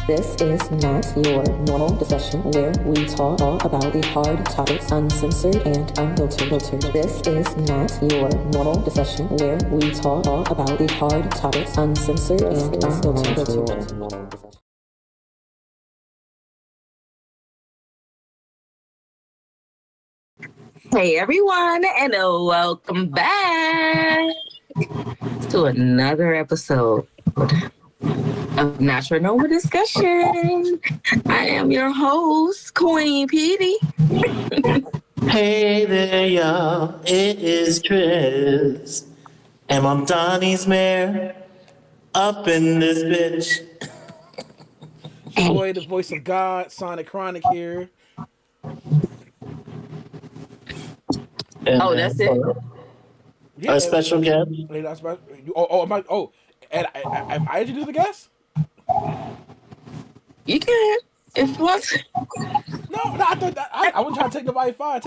This is not your normal discussion where we talk about the hard topics uncensored and unfiltered. This is not your normal discussion where we talk about the hard topics uncensored and unfiltered. Hey everyone, and welcome back to another episode of Natural Normal Discussion. I am your host, Queen Pedii. Hey there, y'all. It is Tryst. And I'm Donnie's mayor up in this bitch. Boy, the voice of God, Sonic Kronik here. And that's it? Yeah, a special guest. And I introduce the guest? You can, if you want to. No, I thought that I wasn't trying to take nobody fine.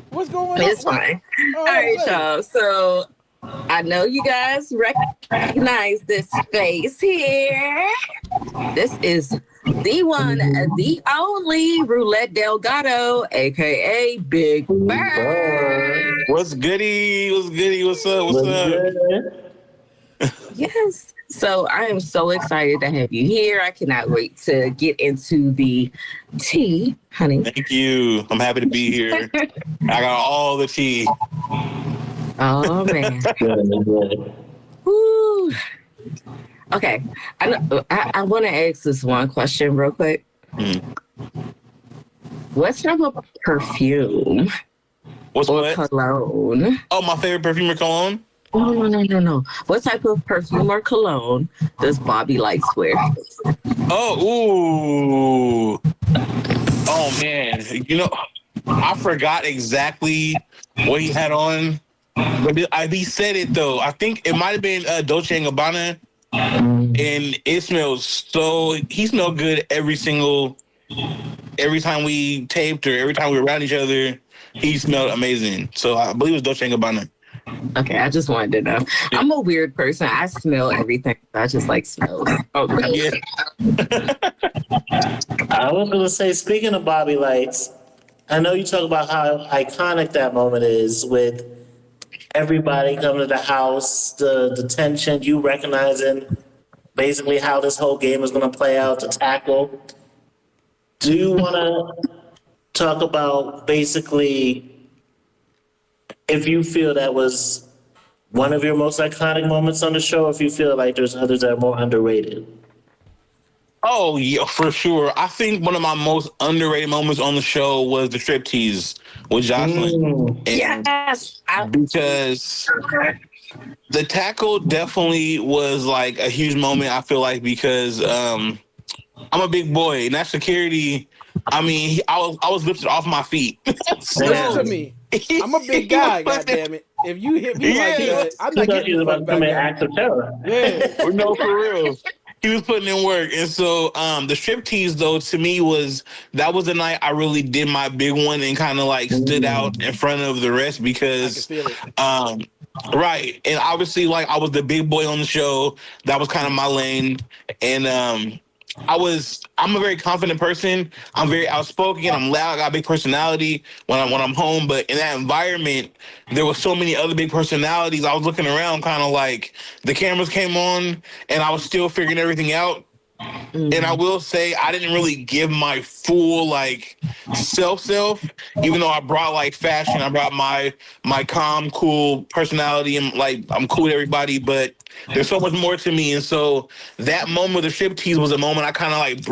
What's going on? It's fine. All right, y'all. So I know you guys recognize this face here. This is the one, the only Roulette Delgato, aka Big Burr. What's goody? What's goody? What's up? What's up? Yes. So I am so excited to have you here. I cannot wait to get into the tea, honey. Thank you. I'm happy to be here. I got all the tea. Oh man. Woo. Okay. I want to ask this one question real quick. What type of perfume or cologne? Oh, my favorite perfume or cologne? No. What type of perfume or cologne does Bobby like to wear? Oh, man. You know, I forgot exactly what he had on. But he said it, though. I think it might have been Dolce & Gabbana. And it smells he smelled good every time we taped or every time we were around each other. He smelled amazing. So I believe it was Dolce & Gabbana. Okay, I just wanted to know. I'm a weird person. I smell everything. I just like smells. Okay. Yeah. I was going to say, speaking of Bobby Lights, I know you talk about how iconic that moment is with everybody coming to the house, the tension, you recognizing basically how this whole game is going to play out, to tackle. Do you want to talk about basically if you feel that was one of your most iconic moments on the show, or if you feel like there's others that are more underrated? Oh, yeah, for sure. I think one of my most underrated moments on the show was the striptease with Jocelyn. Yes. Because the tackle definitely was like a huge moment, I feel like, because I'm a big boy and that security, I mean, I was lifted off my feet. Listen to me. I'm a big guy, goddammit. If you hit me like that, I'm not getting you about to come in act of terror. Yeah. No, for real. He was putting in work. And so the striptease, though, to me that was the night I really did my big one and kind of like stood out in front of the rest because, right. And obviously, like, I was the big boy on the show. That was kind of my lane. And I'm a very confident person. I'm very outspoken. I'm loud. I got a big personality when I'm home. But in that environment, there was so many other big personalities. I was looking around kind of like the cameras came on and I was still figuring everything out. And I will say I didn't really give my full like self, even though I brought like fashion. I brought my calm, cool personality and like I'm cool with everybody, but there's so much more to me. And so that moment of the striptease was a moment I kind of like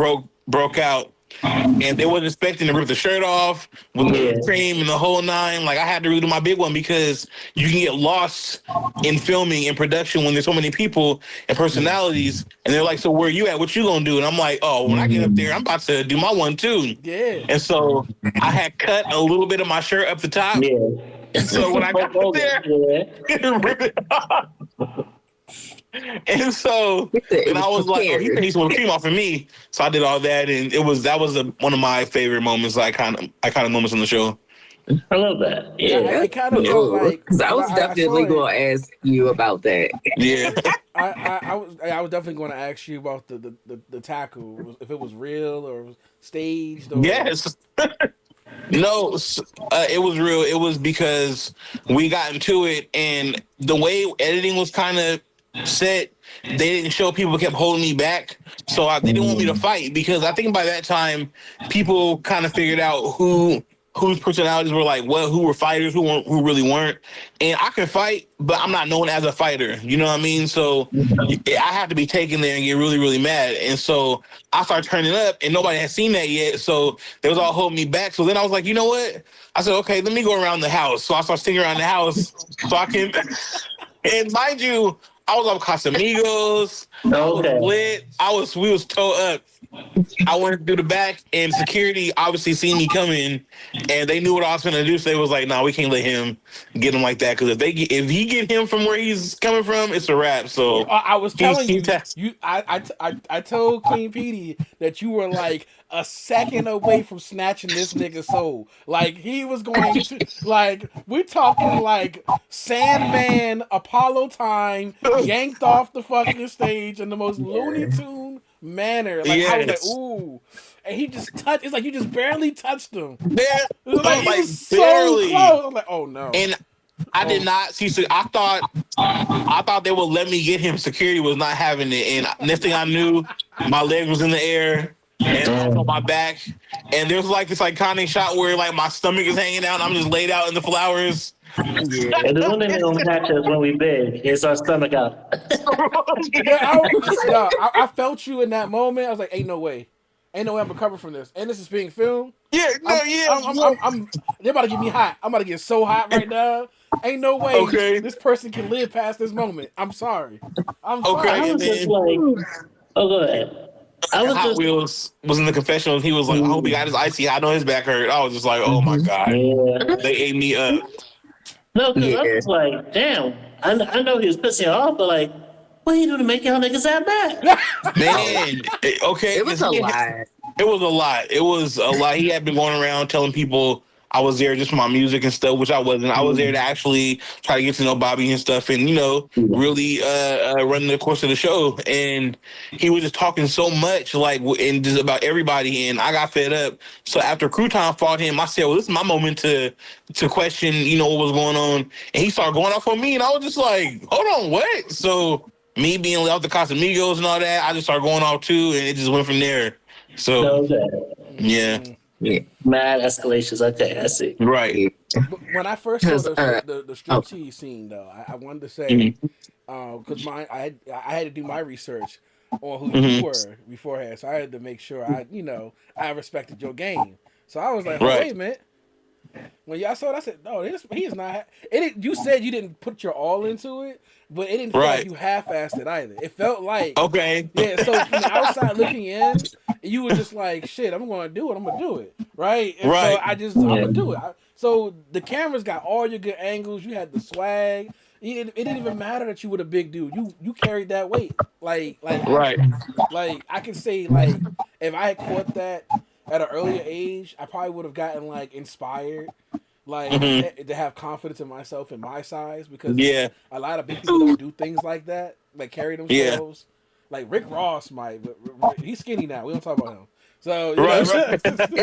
broke out. And they wasn't expecting to rip the shirt off with the cream and the whole nine. Like I had to really do my big one because you can get lost in filming and production when there's so many people and personalities. And they're like, so where you at? What you gonna do? And I'm like, oh, when I get up there, I'm about to do my one too. Yeah. And so I had cut a little bit of my shirt up the top. Yeah. And so when I got up there, rip it off. And so, and I was like, oh, he needs some cream off of me. So I did all that, and that was one of my favorite moments, iconic moments on the show. I love that. Yeah, it kind of felt like because I was definitely going to ask you about that. Yeah. I was definitely going to ask you about the tackle, if it was real or was staged. Or... Yes. No, it was real. It was because we got into it, and the way editing was kind of set, they didn't show people kept holding me back. So they didn't want me to fight because I think by that time, people kind of figured out whose personalities were like what, who were fighters, who really weren't. And I can fight, but I'm not known as a fighter. You know what I mean? So I have to be taken there and get really, really mad. And so I started turning up, and nobody had seen that yet. So they was all holding me back. So then I was like, you know what? I said, okay, let me go around the house. So I started singing around the house so I can. And mind you, I was on Casamigos. I was lit. We was towed up. I went through the back, and security obviously seen me coming, and they knew what I was going to do. So they was like, "No, we can't let him get him like that because if he get him from where he's coming from, it's a wrap." So I was telling I told Queen Pedii that you were like a second away from snatching this nigga's soul. Like he was going to, like we're talking like Sandman, Apollo time, yanked off the fucking stage in the most Looney Tune manner. Like I was like, ooh, and he just touched. It's like you just barely touched him. Yeah, like barely. So close. I'm like, oh no. And I did not see. So I thought they would let me get him. Security was not having it. And next thing I knew, my leg was in the air and I was on my back. And there's like this iconic shot where like my stomach is hanging out and I'm just laid out in the flowers. Yeah. And the one thing they don't catch us when we big is our stomach out. I felt you in that moment. I was like, ain't no way I'm recovering from this. And this is being filmed. Yeah, they're about to get me hot. I'm about to get so hot right now. Ain't no way this person can live past this moment. I'm sorry. I'm sorry. I was just like, oh, go ahead. Hot Wheels was in the confessional. He was like, I hope he got his icy. I know his back hurt. I was just like, oh my God. Yeah. They ate me up. No, because I was like, damn. I know he was pissing off, but like, what you do to make y'all niggas that bad? Man, okay. It was a lot. It was a lot. It was a lot. He had been going around telling people I was there just for my music and stuff, which I wasn't. I was there to actually try to get to know Bobby and stuff and, really run the course of the show. And he was just talking so much, like, and just about everybody. And I got fed up. So after Crouton fought him, I said, well, this is my moment to question, what was going on. And he started going off on me. And I was just like, hold on, what? So me being out the Casamigos and all that, I just started going off too. And it just went from there. So, yeah. Mad escalations. Okay, I see. Right. When I first saw the striptease scene, though, I wanted to say because I had to do my research on who you were beforehand, so I had to make sure I respected your game. So I was like, wait a minute. When y'all saw it, I said, no, he is not. You said you didn't put your all into it, but it didn't feel like you half-assed it either. It felt like so from the outside looking in, you were just like, shit, I'm going to do it. I'm going to do it, right? And so I'm going to do it. So the cameras got all your good angles. You had the swag. It didn't even matter that you were the big dude. You carried that weight, like I can say, like, if I had caught that at an earlier age, I probably would have gotten like inspired, like to have confidence in myself and my size, because a lot of big people don't do things like that, like carry themselves. Like Rick Ross might, but he's skinny now. We don't talk about him. So is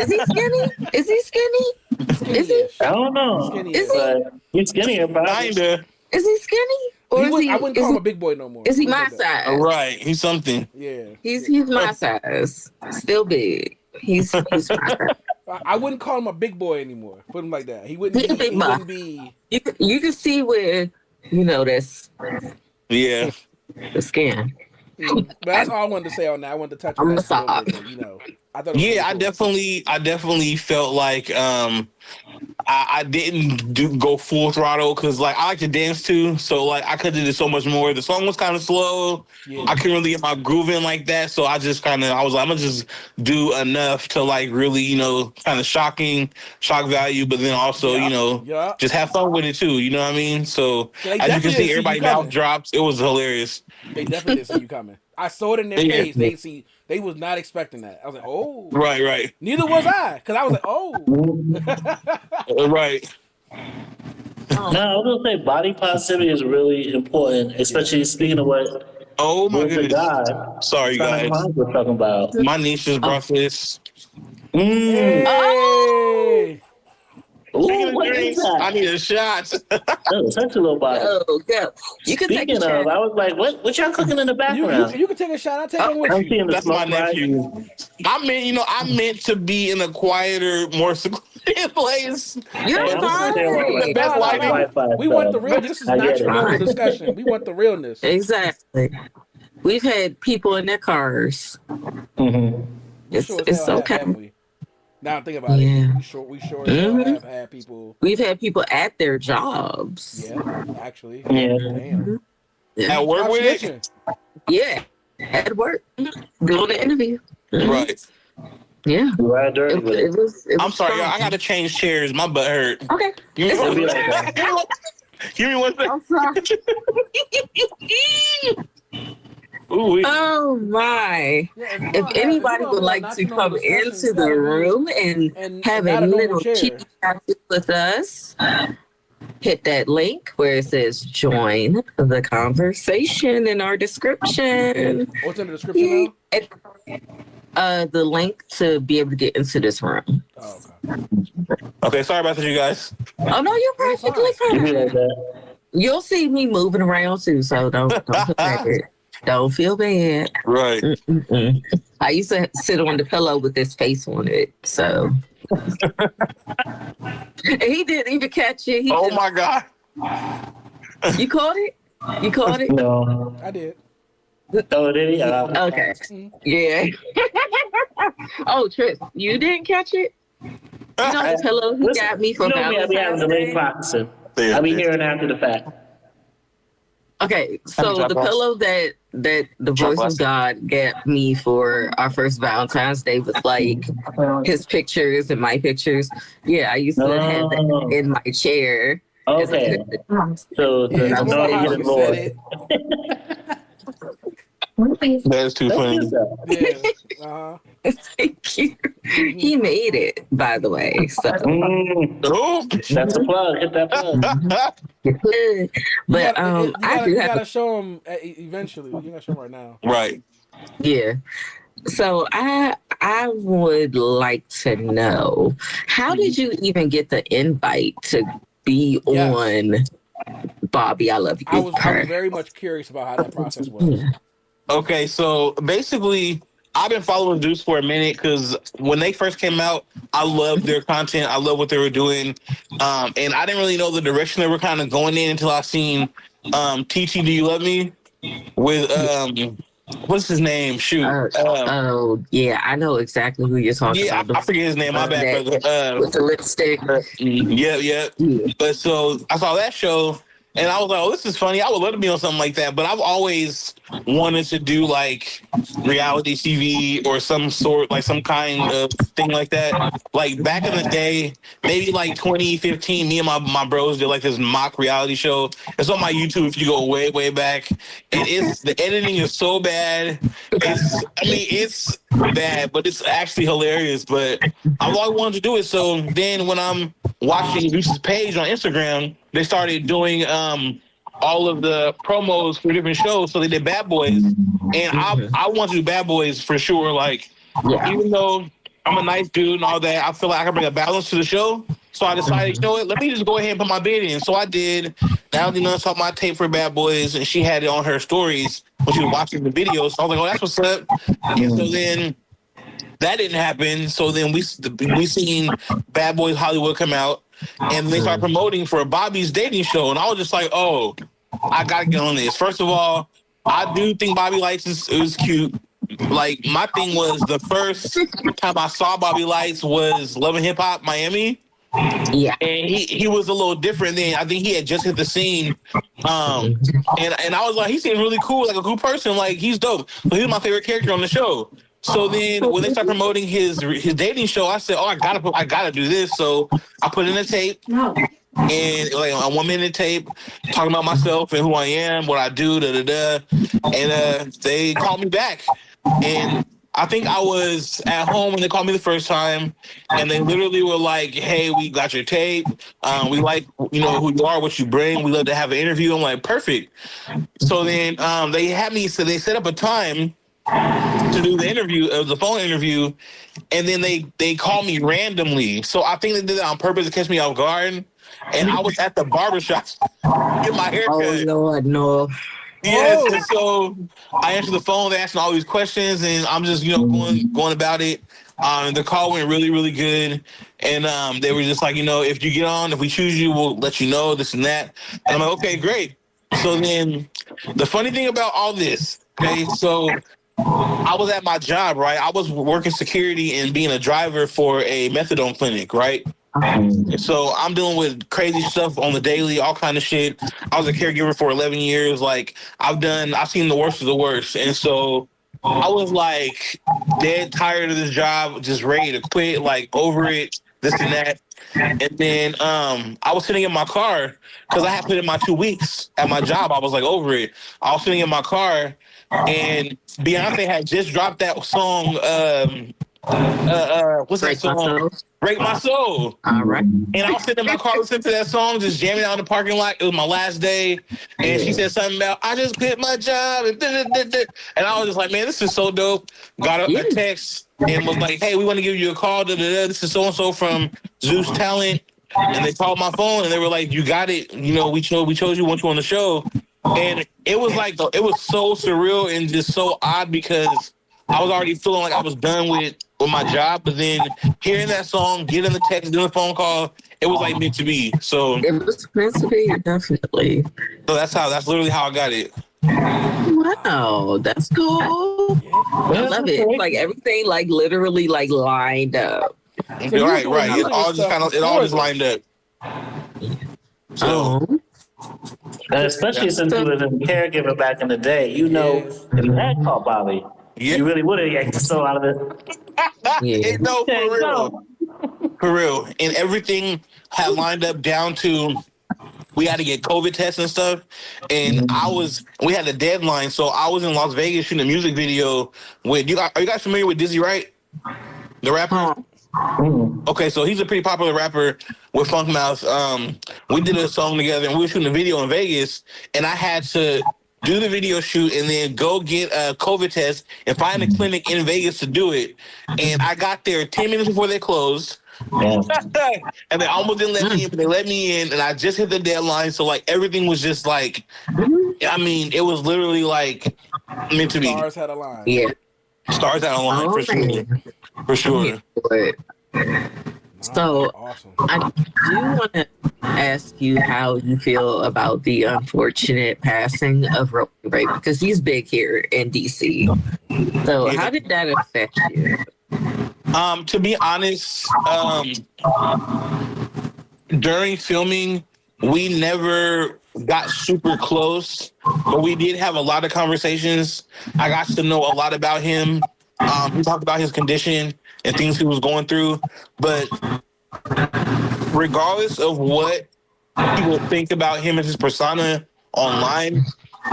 he skinny? Is he skinny? Is he? I don't know. He's skinnier, but kinda. Is he skinny? Or I wouldn't call him a big boy no more. Is he my size? Right. He's something. Yeah. He's my size. Still big. He's my size. I wouldn't call him a big boy anymore. Put him like that. He wouldn't be. You can see where that's the skin. But that's all I wanted to say on that. I wanted to touch on that. I thought. I definitely felt like I didn't go full throttle because like I like to dance too, so like I could have did so much more. The song was kind of slow. Yeah. I couldn't really get my groove in like that, so I was like, I'm gonna just do enough to like really kind of shock value, but then also just have fun with it too. You know what I mean? So as you can see, everybody mouth drops. It was hilarious. They definitely didn't see you coming. I saw it in their face. They was not expecting that. I was like, oh, Right. Neither was I, because I was like, oh, Right. No, I was gonna say body positivity is really important, especially speaking of what Oh my goodness. God, Sorry, guys. we're talking about. My niece just brought this. Hey. Ooh, what is that? I need a shot. Oh, such a little body. Oh, go. You can take a Speaking of, shot. I was like, what y'all cooking in the background? You can take a shot. I'll take one with I'm you. seeing the That's my smoke rising. nephew. I meant to be in a quieter, more secluded place. You're Hey, I'm fine. gonna The best lighting. We want the real. This is I not get your it. normal discussion. We want the realness. Exactly. We've had people in their cars. Mm-hmm. It's hell okay. haven't we? Now think about it. We sure as hell have had people. We've had people at their jobs. Yeah, actually. Yeah. Damn. At work with it? Yeah. At work. Doing the interview. Right. Yeah. Right dirty with it. It was I'm sorry, y'all. fun. I gotta change chairs. My butt hurt. Okay. Give me It'll be like that. Give me one I'm second. sorry. Ooh, Oh my. If anybody would like to come into the room and have a little chit chat with us, hit that link where it says join the conversation in our description. What's in the description now? The link to be able to get into this room. Oh, okay, sorry about that, you guys. Oh no, you're perfectly It'll be like fine. that. You'll see me moving around too, so don't feel bad. Don't feel bad. Right. Mm-mm. I used to sit on the pillow with his face on it, so. And he didn't even catch it. Oh my God. You caught it? You caught it? No. I did. Oh, did he? Okay. Yeah. Oh, Tryst, you didn't catch it? You know the pillow he got me for me, I be having Valentine's delayed Day? processing. I'll be hearing after the fact. Okay, so the pillow that the voice of God got me for our first Valentine's Day with like his pictures and my pictures. Yeah, I used to have that in my chair. Okay. So Yeah, I know they get it more. That's too funny. Yeah. Thank you. He made it, by the way. So Oh, That's a plug. Hit that plug. but I do you have gotta show him eventually. You gotta show him right now. right. Yeah. So I would like to know, how did you even get the invite to be on Bobby, I Love You? I was very much curious about how that process was. Okay, so basically, I've been following Zeus for a minute because when they first came out, I loved their content. I love what they were doing. And I didn't really know the direction they were kind of going in until I seen TT Do You Love Me with what's his name? Shoot. Oh yeah, I know exactly who you're talking Yeah, about. I forget his name. My bad, brother. With the lipstick. Yeah. But so I saw that show and I was like, oh, this is funny. I would love to be on something like that. But I've always wanted to do like reality TV or some sort, like some kind of thing like that. Like back in the day, maybe like 2015, me and my bros did like this mock reality show. It's on my YouTube if you go way, way back. And the editing is so bad. It's bad, but it's actually hilarious. But I've always wanted to do it. So then when I'm watching Zeus's page on Instagram, they started doing all of the promos for different shows. So they did Bad Boys, and I want to do Bad Boys for sure. Like, even though I'm a nice dude and all that, I feel like I can bring a balance to the show. So I decided, you know what, let me just go ahead and put my bid in. So I did. Natalie Nunn saw my tape for Bad Boys, and she had it on her stories when she was watching the videos. So I was like, oh, that's what's up. And so then that didn't happen. So then we seen Bad Boys Hollywood come out, and they started promoting for Bobby's dating show. And I was just like, oh, I got to get on this. First of all, I do think Bobby Lights is cute. Like, my thing was the first time I saw Bobby Lights was Love and Hip Hop Miami. Yeah. And he was a little different then. I think he had just hit the scene. And I was like, he seems really cool, like a cool person. Like, he's dope. So he was my favorite character on the show. So then when they start promoting his dating show, I said, oh, I gotta do this. So I put in a tape. and like a 1 minute tape talking about myself and who I am, what I do, and they called me back, and I think I was at home when they called me the first time, and they literally were like, "Hey, we got your tape. We like who you are, what you bring. We love to have an interview." I'm like, "Perfect." So then they had me. So they set up a time to do the interview, the phone interview, and then they called me randomly. So I think they did that on purpose to catch me off guard. And I was at the barbershop getting my hair cut. Oh Lord, no. Yes, and so I answered the phone. They asked me all these questions, and I'm just going about it. The call went really, really good, and they were just like, if you get on, if we choose you, we'll let you know this and that. And I'm like, okay, great. So then, the funny thing about all this, okay, so I was at my job, right? I was working security and being a driver for a methadone clinic, right? So I'm dealing with crazy stuff on the daily, all kind of shit. I was a caregiver for 11 years. Like I've seen the worst of the worst. And so I was like dead tired of this job, just ready to quit, like over it, this and that. And then I was sitting in my car because I had put in my 2 weeks at my job. I was like over it. I was sitting in my car and Beyonce had just dropped that song, what's that song? Break My Soul. All right. And I was sitting in my car listening to that song, just jamming out in the parking lot. It was my last day. And she said something about, I just quit my job. And I was just like, man, this is so dope. Got a text and was like, hey, we want to give you a call. This is so-and-so from Zeus Talent. And they called my phone and they were like, you got it. We chose you, want you on the show. And it was like, it was so surreal and just so odd because I was already feeling like I was done with my job, but then hearing that song, getting the text, doing the phone call, it was like meant to be. So it was meant to be, definitely. So that's literally how I got it. Wow, that's cool. I love it. Like everything, like literally, like lined up. So right. It all just lined up. So. Especially since you was a caregiver back in the day, if you had called Bobby, you really would have yanked the soul out of it. No, for real. And everything had lined up down to we had to get COVID tests and stuff. And we had a deadline. So I was in Las Vegas shooting a music video with are you guys familiar with Dizzy Wright? The rapper? Okay, so he's a pretty popular rapper with Funk Mouth. We did a song together and we were shooting a video in Vegas and I had to do the video shoot and then go get a COVID test and find a clinic in Vegas to do it. And I got there 10 minutes before they closed. And they almost didn't let me in, but they let me in and I just hit the deadline. So like everything was just like, it was literally like meant to be. Stars had a line. Yeah. Stars had a line for sure. For sure. So awesome. I do want to ask you how you feel about the unfortunate passing of Roe Ray because he's big here in DC. So how did that affect you? To be honest, during filming, we never got super close, but we did have a lot of conversations. I got to know a lot about him. He talked about his condition and things he was going through. But regardless of what people think about him and his persona online,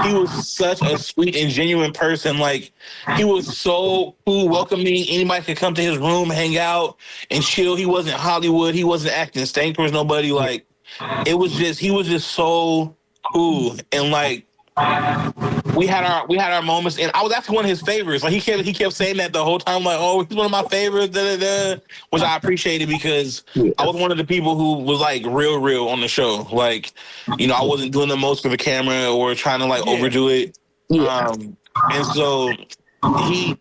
he was such a sweet and genuine person. Like, he was so cool, welcoming. Anybody could come to his room, hang out, and chill. He wasn't Hollywood. He wasn't acting stank towards nobody. Like, he was just so cool. And like, we had our moments, and I was actually one of his favorites. Like he kept saying that the whole time, like, oh, he's one of my favorites, which I appreciated because I was one of the people who was like real on the show. Like, I wasn't doing the most for the camera or trying to like overdo it. And so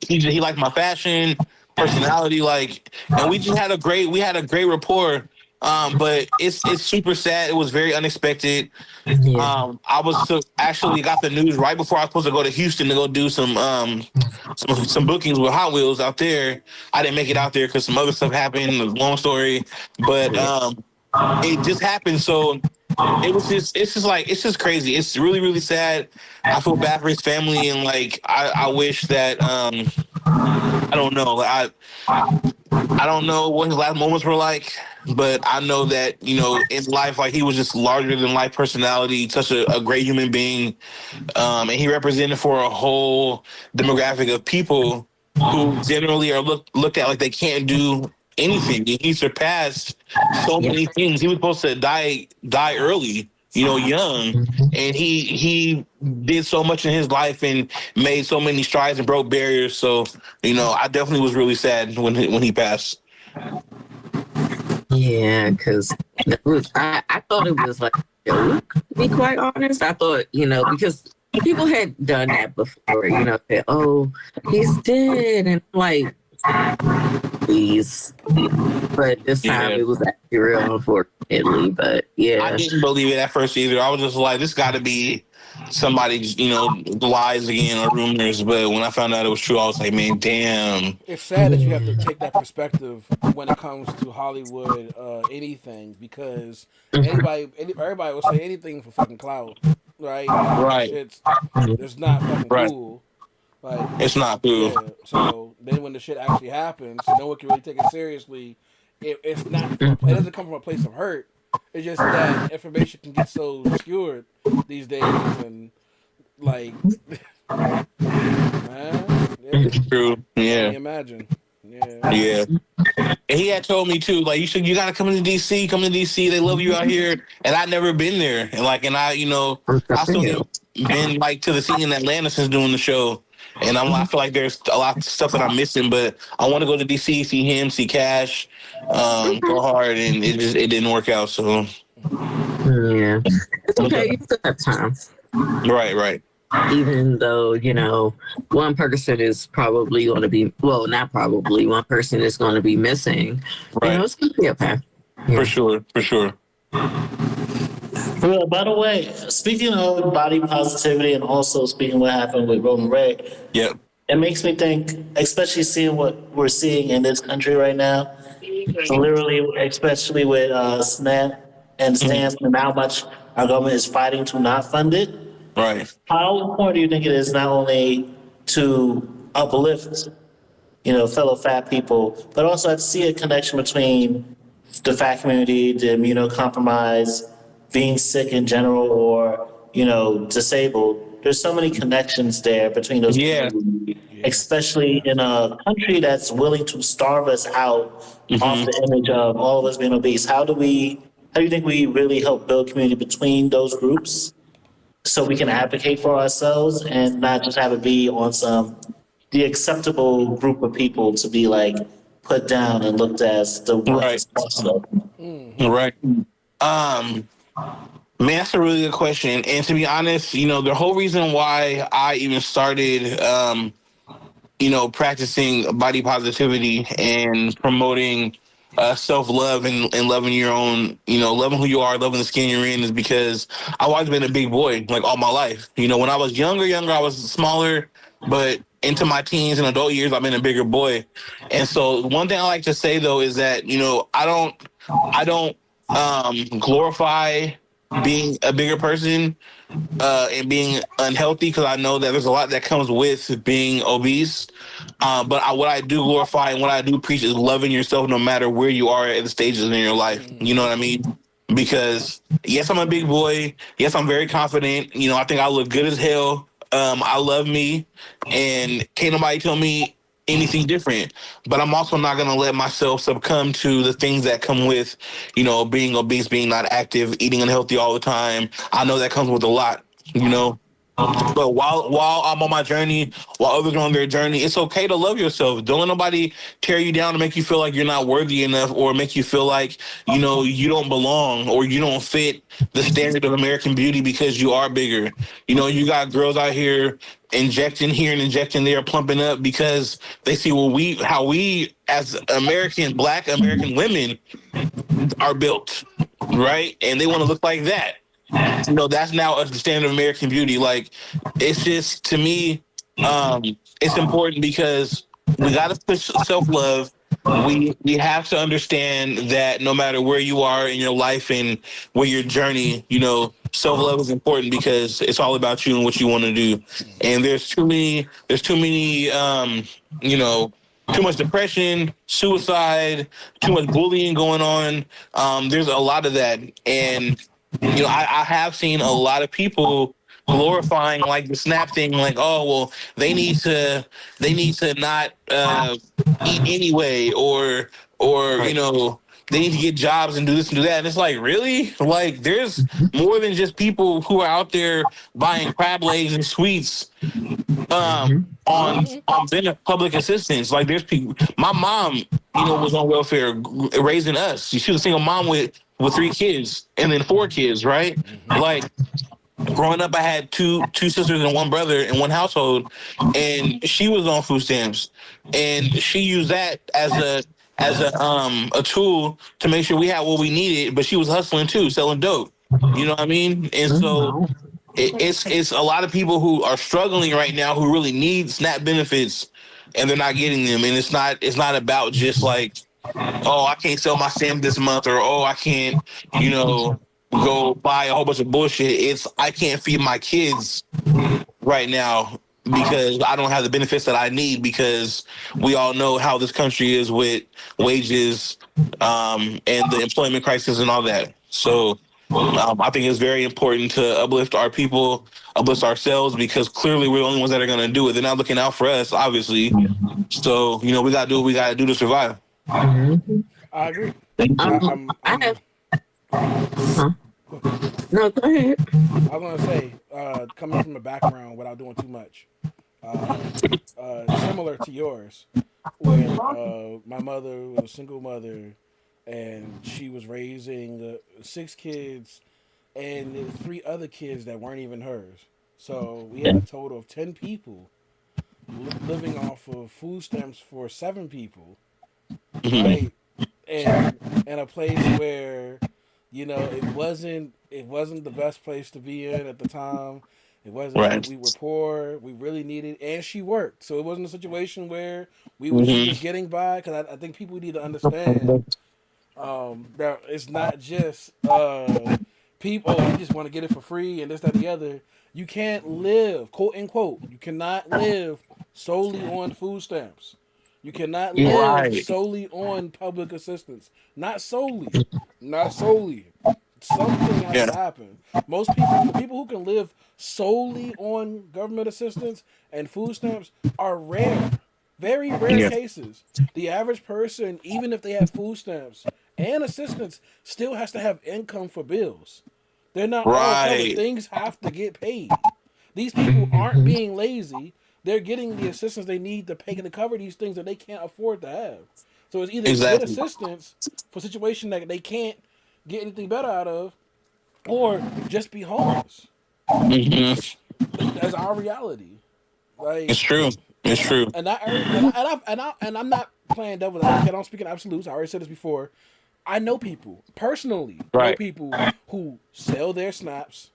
he liked my fashion, personality, like, and we had a great rapport. But it's super sad. It was very unexpected. I was actually got the news right before I was supposed to go to Houston to go do some bookings with Hot Wheels out there. I didn't make it out there because some other stuff happened. It was a long story, but it just happened. So it's just crazy. It's really, really sad. I feel bad for his family, and like I wish that I don't know. I don't know what his last moments were like, but I know that, you know, in life, like, he was just larger than life personality, such a great human being. And he represented for a whole demographic of people who generally are looked at like they can't do anything. He surpassed so Yeah. many things. He was supposed to die early, you know, young, and he did so much in his life and made so many strides and broke barriers. So, you know, I definitely was really sad when he passed. Yeah, because I thought it was like a joke, to be quite honest. I thought, you know, because people had done that before, you know, said, oh, he's dead. And like, please. But this time it was actually real, unfortunately. But yeah. I didn't believe it at first either. I was just like, this got to be somebody's, you know, lies again or rumors. But when I found out it was true, I was like, man, damn. It's sad that you have to take that perspective when it comes to Hollywood, anything, because everybody will say anything for fucking clout, right? Right. It's not fucking Right. cool. Like, it's not cool. Yeah, so then when the shit actually happens, no one can really take it seriously. It's not. It doesn't come from a place of hurt. It's just that information can get so obscured these days, and like, man, It's true. Yeah. Can you imagine? Yeah. Yeah. And he had told me too, like, you gotta come to DC, they love you out here. And I'd never been there. And I, you know, I still been like to the scene in Atlanta since doing the show. And I feel like there's a lot of stuff that I'm missing, but I want to go to DC, see him, see Cash, go hard, and it didn't work out. So yeah, it's okay. You still have time. Right. Even though, you know, one person is probably going to be, well, not probably, one person is going to be missing. Right. You know, it's going to be okay. Yeah. For sure. Well, by the way, speaking of body positivity and also speaking what happened with Roman Ray, Yep. it makes me think, especially seeing what we're seeing in this country right now, literally, especially with SNAP and stamps and how much our government is fighting to not fund it. Right. How important do you think it is not only to uplift, you know, fellow fat people, but also to see a connection between the fat community, the immunocompromised, being sick in general, or, you know, disabled? There's so many connections there between those communities, especially in a country that's willing to starve us out off the image of all of us being obese. How do you think we really help build community between those groups so we can advocate for ourselves and not just have it be on the acceptable group of people to be like put down and looked as the ones possible? Right. Man, that's a really good question. And to be honest, you know, the whole reason why I even started, you know, practicing body positivity and promoting self-love and loving your own, you know, loving who you are, loving the skin you're in, is because I've always been a big boy, like, all my life. You know, when I was younger, I was smaller, but into my teens and adult years, I've been a bigger boy. And so one thing I like to say, though, is that, you know, I don't glorify being a bigger person and being unhealthy, because I know that there's a lot that comes with being obese. But what I do glorify and what I do preach is loving yourself no matter where you are at the stages in your life. You know what I mean? Because yes, I'm a big boy. Yes, I'm very confident. You know, I think I look good as hell. I love me, and can't nobody tell me anything different. But I'm also not going to let myself succumb to the things that come with, you know, being obese, being not active, eating unhealthy all the time. I know that comes with a lot, you know. But while I'm on my journey, while others are on their journey, it's okay to love yourself. Don't let nobody tear you down to make you feel like you're not worthy enough, or make you feel like, you know, you don't belong or you don't fit the standard of American beauty because you are bigger. You know, you got girls out here injecting here and injecting there, plumping up because they see how we as Black American women are built, right? And they want to look like that. You know, that's now the standard of American beauty. Like, it's just, to me, it's important because we got to push self-love. We have to understand that no matter where you are in your life and where your journey, you know, self-love is important because it's all about you and what you want to do. And there's too many, you know, too much depression, suicide, too much bullying going on. There's a lot of that, and I have seen a lot of people glorifying like the SNAP thing, like, oh well, they need to not eat anyway, or they need to get jobs and do this and do that. And it's like, really? Like, there's more than just people who are out there buying crab legs and sweets on public assistance. Like, there's people. My mom, was on welfare raising us. She was a single mom with 3 kids and then 4 kids, right? Like, growing up, I had two sisters and 1 brother in one household, and she was on food stamps, and she used that as a tool to make sure we had what we needed. But she was hustling too, selling dope. You know what I mean? And so it's a lot of people who are struggling right now who really need SNAP benefits, and they're not getting them. And it's not about just like, oh, I can't sell my stamp this month, or oh, I can't, go buy a whole bunch of bullshit. It's, I can't feed my kids right now because I don't have the benefits that I need, because we all know how this country is with wages and the employment crisis and all that. So I think it's very important to uplift our people, uplift ourselves, because clearly we're the only ones that are going to do it. They're not looking out for us, obviously. So, we got to do what we got to do to survive. I agree. No, go ahead. I was gonna say, coming from a background without doing too much, similar to yours, where my mother was a single mother, and she was raising 6 kids, and there were 3 other kids that weren't even hers. So we had a total of 10 people living off of food stamps for 7 people, right? And in a place where it wasn't the best place to be in at the time. It wasn't. Right. We were poor. We really needed, and she worked, so it wasn't a situation where we were just getting by. Because I think people need to understand that it's not just people. You just want to get it for free and this, that, and the other. You can't live, quote unquote. You cannot live solely on food stamps. You cannot live solely on public assistance. Not solely. Something has to happen. Most people, the people who can live solely on government assistance and food stamps, are rare. Very rare cases. The average person, even if they have food stamps and assistance, still has to have income for bills. They're not all covered. Things have to get paid. These people aren't being lazy. They're getting the assistance they need to pay to cover these things that they can't afford to have. So it's either get assistance for a situation that they can't get anything better out of, or just be homeless. That's our reality. Like, it's true. It's true. And I'm not playing devil's advocate. I'm speaking absolutes. I already said this before. I know people personally. Know people who sell their snaps,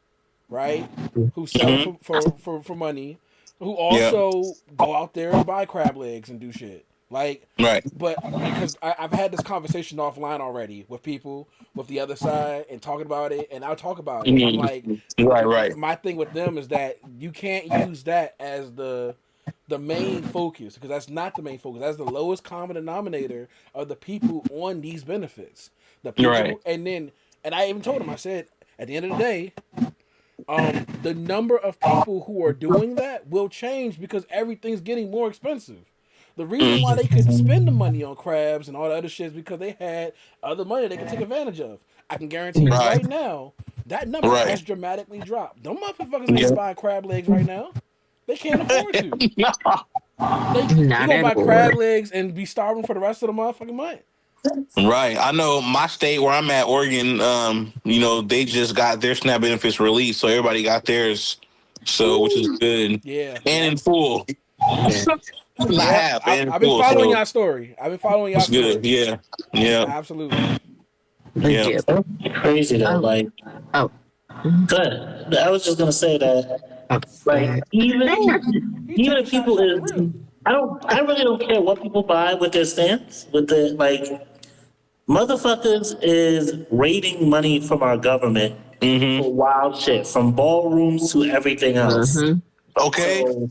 right? Who sell for money. Who also go out there and buy crab legs and do shit. Like, but because I've had this conversation offline already with people with the other side and talking about it, and I'll talk about it. I'm like, my thing with them is that you can't use that as the main focus, because that's not the main focus. That's the lowest common denominator of the people on these benefits. The people, and I even told them, I said, at the end of the day, the number of people who are doing that will change because everything's getting more expensive. The reason why they could spend the money on crabs and all the other shit is because they had other money they could take advantage of. I can guarantee you right now, that number has dramatically dropped. Them motherfuckers ain't buying crab legs right now. They can't afford to. They gonna buy crab legs and be starving for the rest of the motherfucking month. Right. I know my state where I'm at, Oregon, they just got their SNAP benefits released, so everybody got theirs. So, which is good. Yeah. And in full. Not half. I've been following y'all story. It's good. Yeah. Absolutely. Yeah. Crazy though. Like, good. I was just gonna say that, like, even if people I really don't care what people buy with their stamps, with the, like, motherfuckers is raiding money from our government for wild shit, from ballrooms to everything else. Okay. So,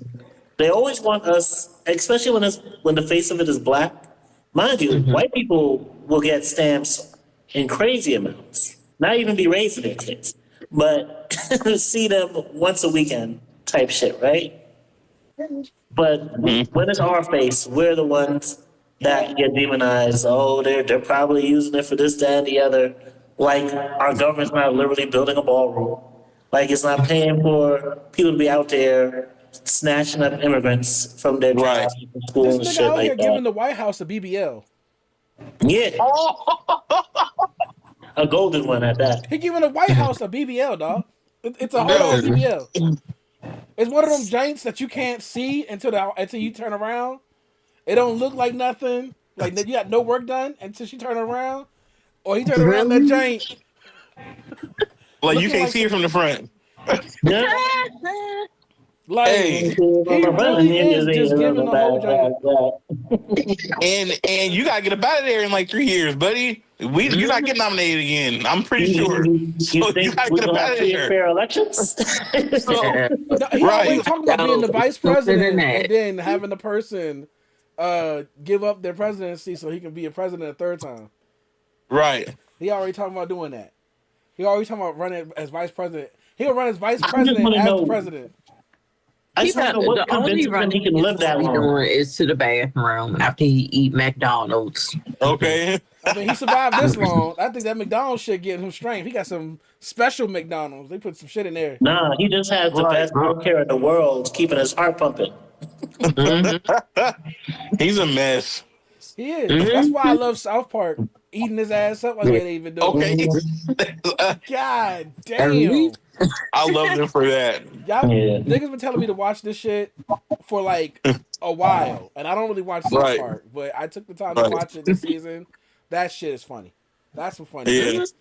They always want us, especially when the face of it is black. Mind you, white people will get stamps in crazy amounts, not even be raising their kids, but see them once a weekend type shit, right? But when it's our face, we're the ones that get demonized. Oh, they're probably using it for this, that, and the other. Like our government's not literally building a ballroom. Like it's not paying for people to be out there snatching up immigrants from their Right. jobs from school This and nigga shit out here like giving that. the White House a BBL. Yeah, a golden one at that. He giving the White House a BBL, dog. It's a whole BBL. It's one of them joints that you can't see until you turn around. It don't look like nothing. Like you got no work done until she turn around, or he turn around that joint. Like you Looking can't like see it from the front. Yeah. Like Hey, he really is just giving the whole joint. and you gotta get up out of there in like 3 years, buddy. You're not getting nominated again. I'm pretty sure. You So think gotta we're get up gonna out have of free and there. fair elections? So, No, he Right. always talking about being the vice president Internet. and then having the person give up their presidency so he can be a president a third time. right. He already talking about doing that. He already talking about running as vice president. He'll run as vice just president wanna as know- the president. I just want to know what The only convinces him running he can live that he's long. doing is to the bathroom after he eat McDonald's. Okay. I mean, he survived this long. I think that McDonald's shit getting him strength. He got some special McDonald's. They put some shit in there. Nah, he just has the best healthcare in the world, keeping his heart pumping. He's a mess. He is. That's why I love South Park eating his ass up like they even do. Okay. God damn. I love them for that. Y'all Yeah. niggas been telling me to watch this shit for like a while, and I don't really watch South Right. Park, but I took the time to Right. watch it this season. That shit is funny. That's some funny. Yeah. Shit.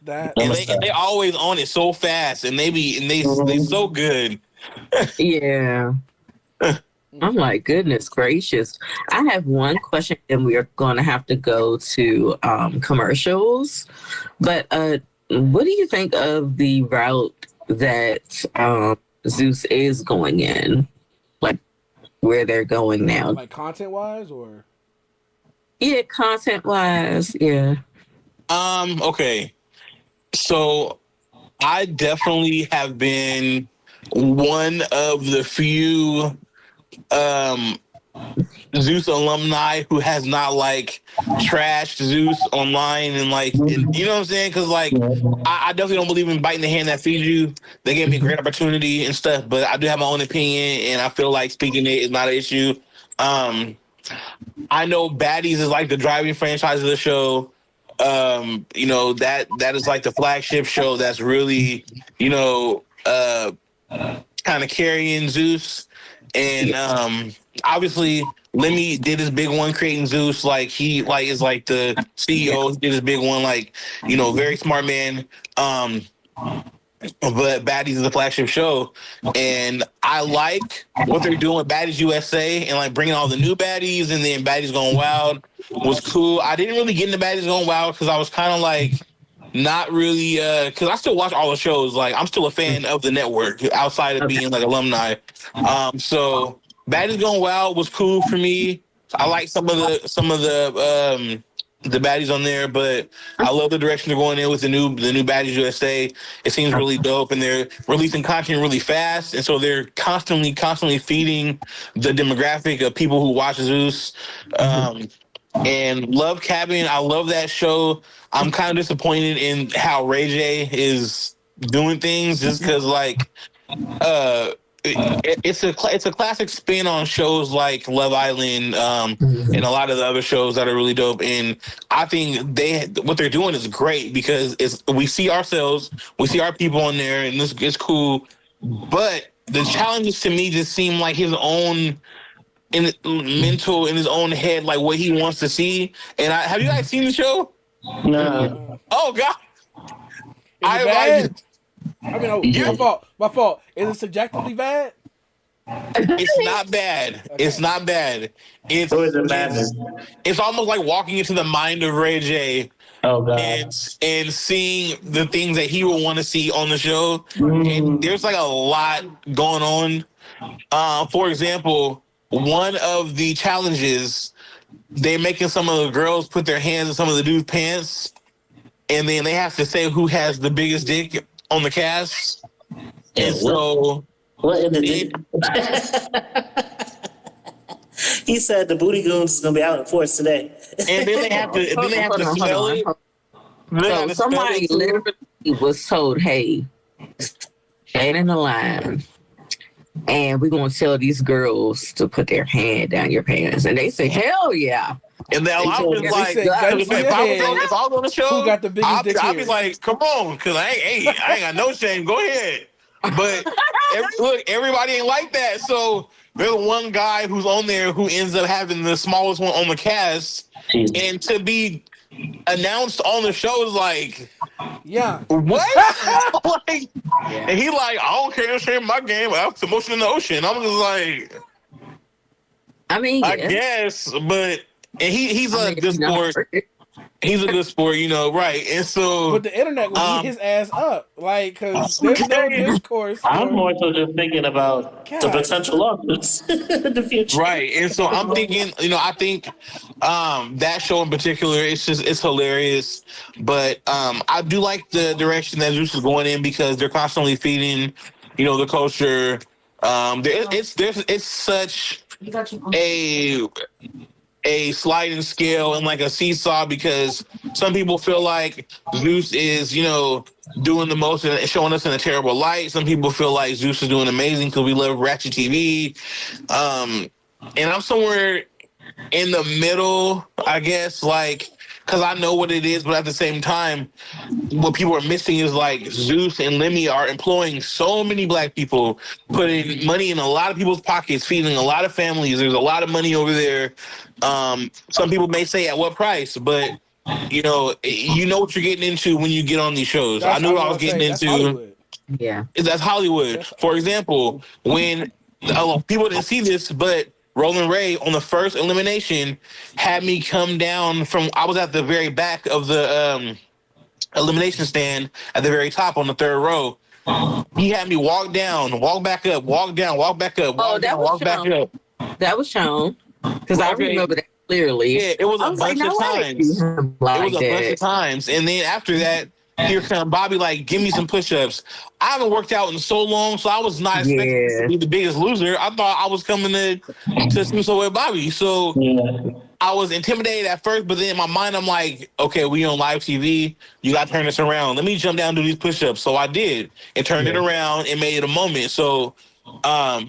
That And they always on it so fast, and they so good. Yeah. I'm like, goodness gracious. I have one question, and we are going to have to go to commercials. But what do you think of the route that Zeus is going in? Like, where they're going now? like content wise, or Yeah, content-wise, yeah. Okay. So I definitely have been one of the few Zeus alumni who has not like trashed Zeus online and like you know what I'm saying? Because like I definitely don't believe in biting the hand that feeds you. They gave me a great opportunity and stuff, but I do have my own opinion, and I feel like speaking it is not an issue. I know Baddies is like the driving franchise of the show. You know, that is like the flagship show that's really, you know, kind of carrying Zeus. And obviously Lemmy did his big one creating Zeus. Like he like is like the CEO, he did his big one, like, you know, very smart man. But Baddies is the flagship show, and I like what they're doing with Baddies USA and like bringing all the new baddies, and then Baddies Going Wild was cool. I didn't really get into Baddies Going Wild because I was kind of like not really because I still watch all the shows. Like I'm still a fan of the network outside of being like alumni. So Baddies Going Wild was cool for me. I like some of the baddies on there, but I love the direction they're going in with the new Baddies USA. It seems really dope, and they're releasing content really fast, and so they're constantly feeding the demographic of people who watch Zeus. And love Cabin. I love that show. I'm kind of disappointed in how Ray J is doing things, just because like it's a classic spin on shows like Love Island and a lot of the other shows that are really dope. And I think what they're doing is great because we see ourselves, we see our people on there, and it's cool. But the challenges to me just seem like his own in his own head, like what he wants to see. And have you guys seen the show? No. Oh God. is it bad? I mean, my fault. Is it subjectively bad? It's not bad. It's not bad. It's almost like walking into the mind of Ray J. Oh God. And seeing the things that he will want to see on the show. And there's like a lot going on. For example, one of the challenges, they're making some of the girls put their hands in some of the dudes' pants, and then they have to say who has the biggest dick on the cast. Yeah, and so what in the dick? He said the booty goons is gonna be out in force today. And then they have to smell it. So somebody literally was told, "Hey, stand in the line, and we're gonna tell these girls to put their hand down your pants." And they say, "Hell yeah!" And then I was like, if I was on the show, who got the biggest dick? I'd be like, "Come on," because I ain't got no shame. Go ahead. But look, everybody ain't like that. So there's one guy who's on there who ends up having the smallest one on the cast, and to be announced on the show is like, yeah, what? Like, and he like, I don't care, shame my game. I have the motion in the ocean. I'm just like, I mean, I guess, but and he's a good sport. He's a good sport, right? And so, but the internet will eat his ass up, like, because there's no discourse. I'm more so just thinking about the potential lawsuits in the future, right? And so I'm thinking, I think that show in particular, it's hilarious, but I do like the direction that Zeus is going in because they're constantly feeding, the culture. It's such a sliding scale and like a seesaw because some people feel like Zeus is, doing the most and showing us in a terrible light. Some people feel like Zeus is doing amazing because we love ratchet TV. And I'm somewhere in the middle, I guess, like, because I know what it is, but at the same time, what people are missing is like Zeus and Lemmy are employing so many black people, putting money in a lot of people's pockets, feeding a lot of families. There's a lot of money over there. Some people may say at what price, but you know what you're getting into when you get on these shows. I knew what I was getting into. Hollywood. Yeah, that's Hollywood. For example, when people didn't see this, but Roland Ray on the first elimination had me come down from. I was at the very back of the elimination stand at the very top on the third row. He had me walk down, walk back up, walk down, walk back up, walk down, walk back up. That was shown because I remember that clearly. Yeah, it was a bunch of times. It was a bunch of times, and then after that, here comes Bobby. Like, give me some push-ups. I haven't worked out in so long, so I was not expecting to be the biggest loser. I thought I was coming to swim so with Bobby. So I was intimidated at first, but then in my mind, I'm like, okay, we on live TV. You got to turn this around. Let me jump down and do these push-ups. So I did, and turned it around and made it a moment. So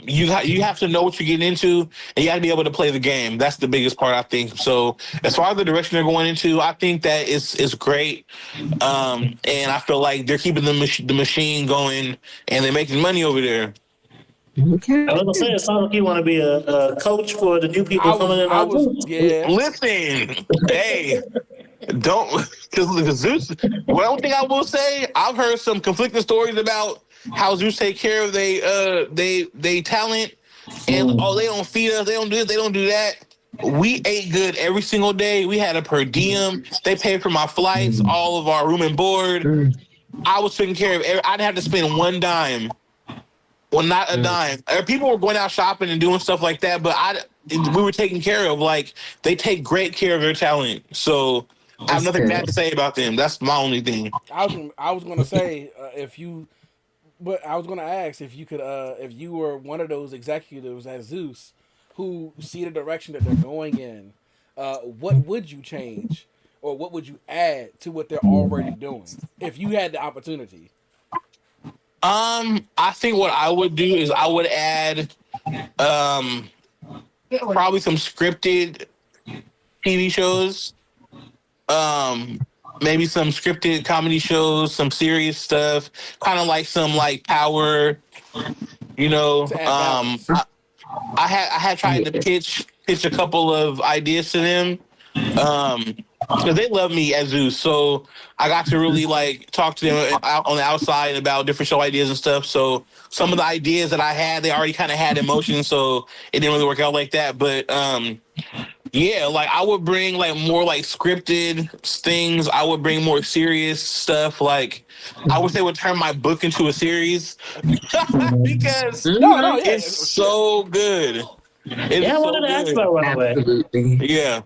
you have to know what you're getting into, and you got to be able to play the game. That's the biggest part, I think. So as far as the direction they're going into, I think that is great. And I feel like they're keeping the machine going, and they're making money over there. Okay. I was gonna say, it sounds like you want to be a coach for the new people coming in. Listen, hey, don't, because Zeus. One thing I will say, I've heard some conflicting stories about how Zeus take care of they talent, and they don't feed us, they don't do this, they don't do that. We ate good every single day. We had a per diem. They paid for my flights, all of our room and board. I was taking care of. I didn't have to spend one dime. Well, not a dime. People were going out shopping and doing stuff like that, but we were taken care of. Like, they take great care of their talent. So I have nothing bad to say about them. That's my only thing. I was going to say but I was going to ask if you could, if you were one of those executives at Zeus who see the direction that they're going in, what would you change or what would you add to what they're already doing if you had the opportunity? I think what I would do is I would add probably some scripted TV shows, maybe some scripted comedy shows, some serious stuff, kind of like some like Power, I had tried to pitch a couple of ideas to them, because they love me as Zeus, so I got to really like talk to them out on the outside about different show ideas and stuff. So some of the ideas that I had, they already kind of had in motion, so it didn't really work out like that. But Yeah, like I would bring like more like scripted things. I would bring more serious stuff. Like I would say would turn my book into a series because No, yeah, it's so good. It Yeah, is I so wanted to ask good. about Runaway. Absolutely. Yeah.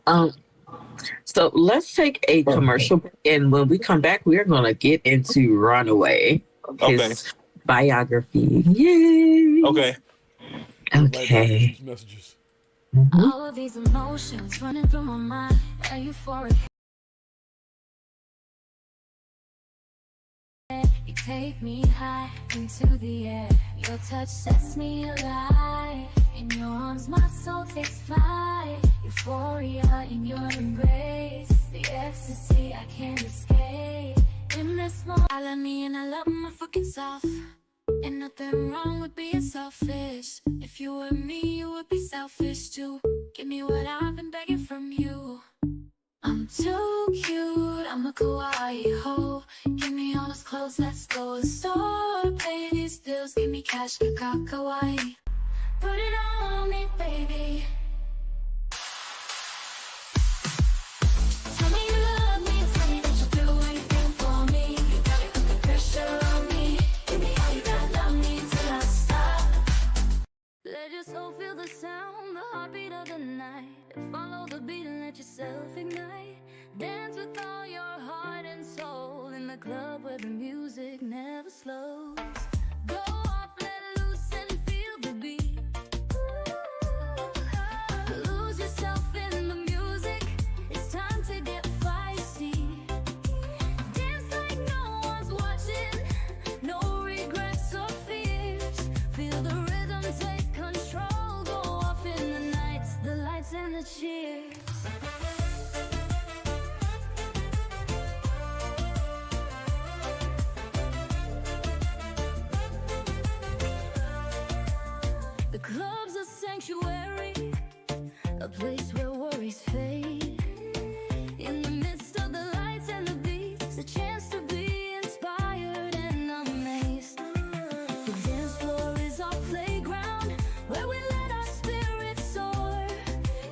So let's take a commercial break, and when we come back, we're gonna get into Runaway, his biography. Yay! Okay. Okay. Messages. All of these emotions running through my mind. Are you for it? You take me high into the air. Your touch sets me alive. In your arms, my soul takes flight. Euphoria in your embrace. The ecstasy I can't escape. In this moment, I love me and I love my fucking self. Ain't nothing wrong with being selfish. If you were me, you would be selfish too. Give me what I've been begging from you. I'm too cute, I'm a kawaii hoe. Give me all those clothes, let's go to the store. Pay these bills, give me cash, kawaii. Put it on me, baby. Tell me you love me, tell me that you'll do anything for me. You gotta put the pressure on me. Give me all you got, love me till I stop. Let your soul feel the sound, the heartbeat of the night. Follow the beat and let yourself ignite. Dance with all your heart and soul in the club where the music never slows. Go off, let loose and feel the beat. Lose yourself in the music. It's time to get feisty. Dance like no one's watching. No regrets or fears. Feel the rhythm take control. Go off in the nights, the lights and the cheers. The club's a sanctuary, a place where worries fade. In the midst of the lights and the beats, a chance to be inspired and amazed. The dance floor is our playground, where we let our spirits soar.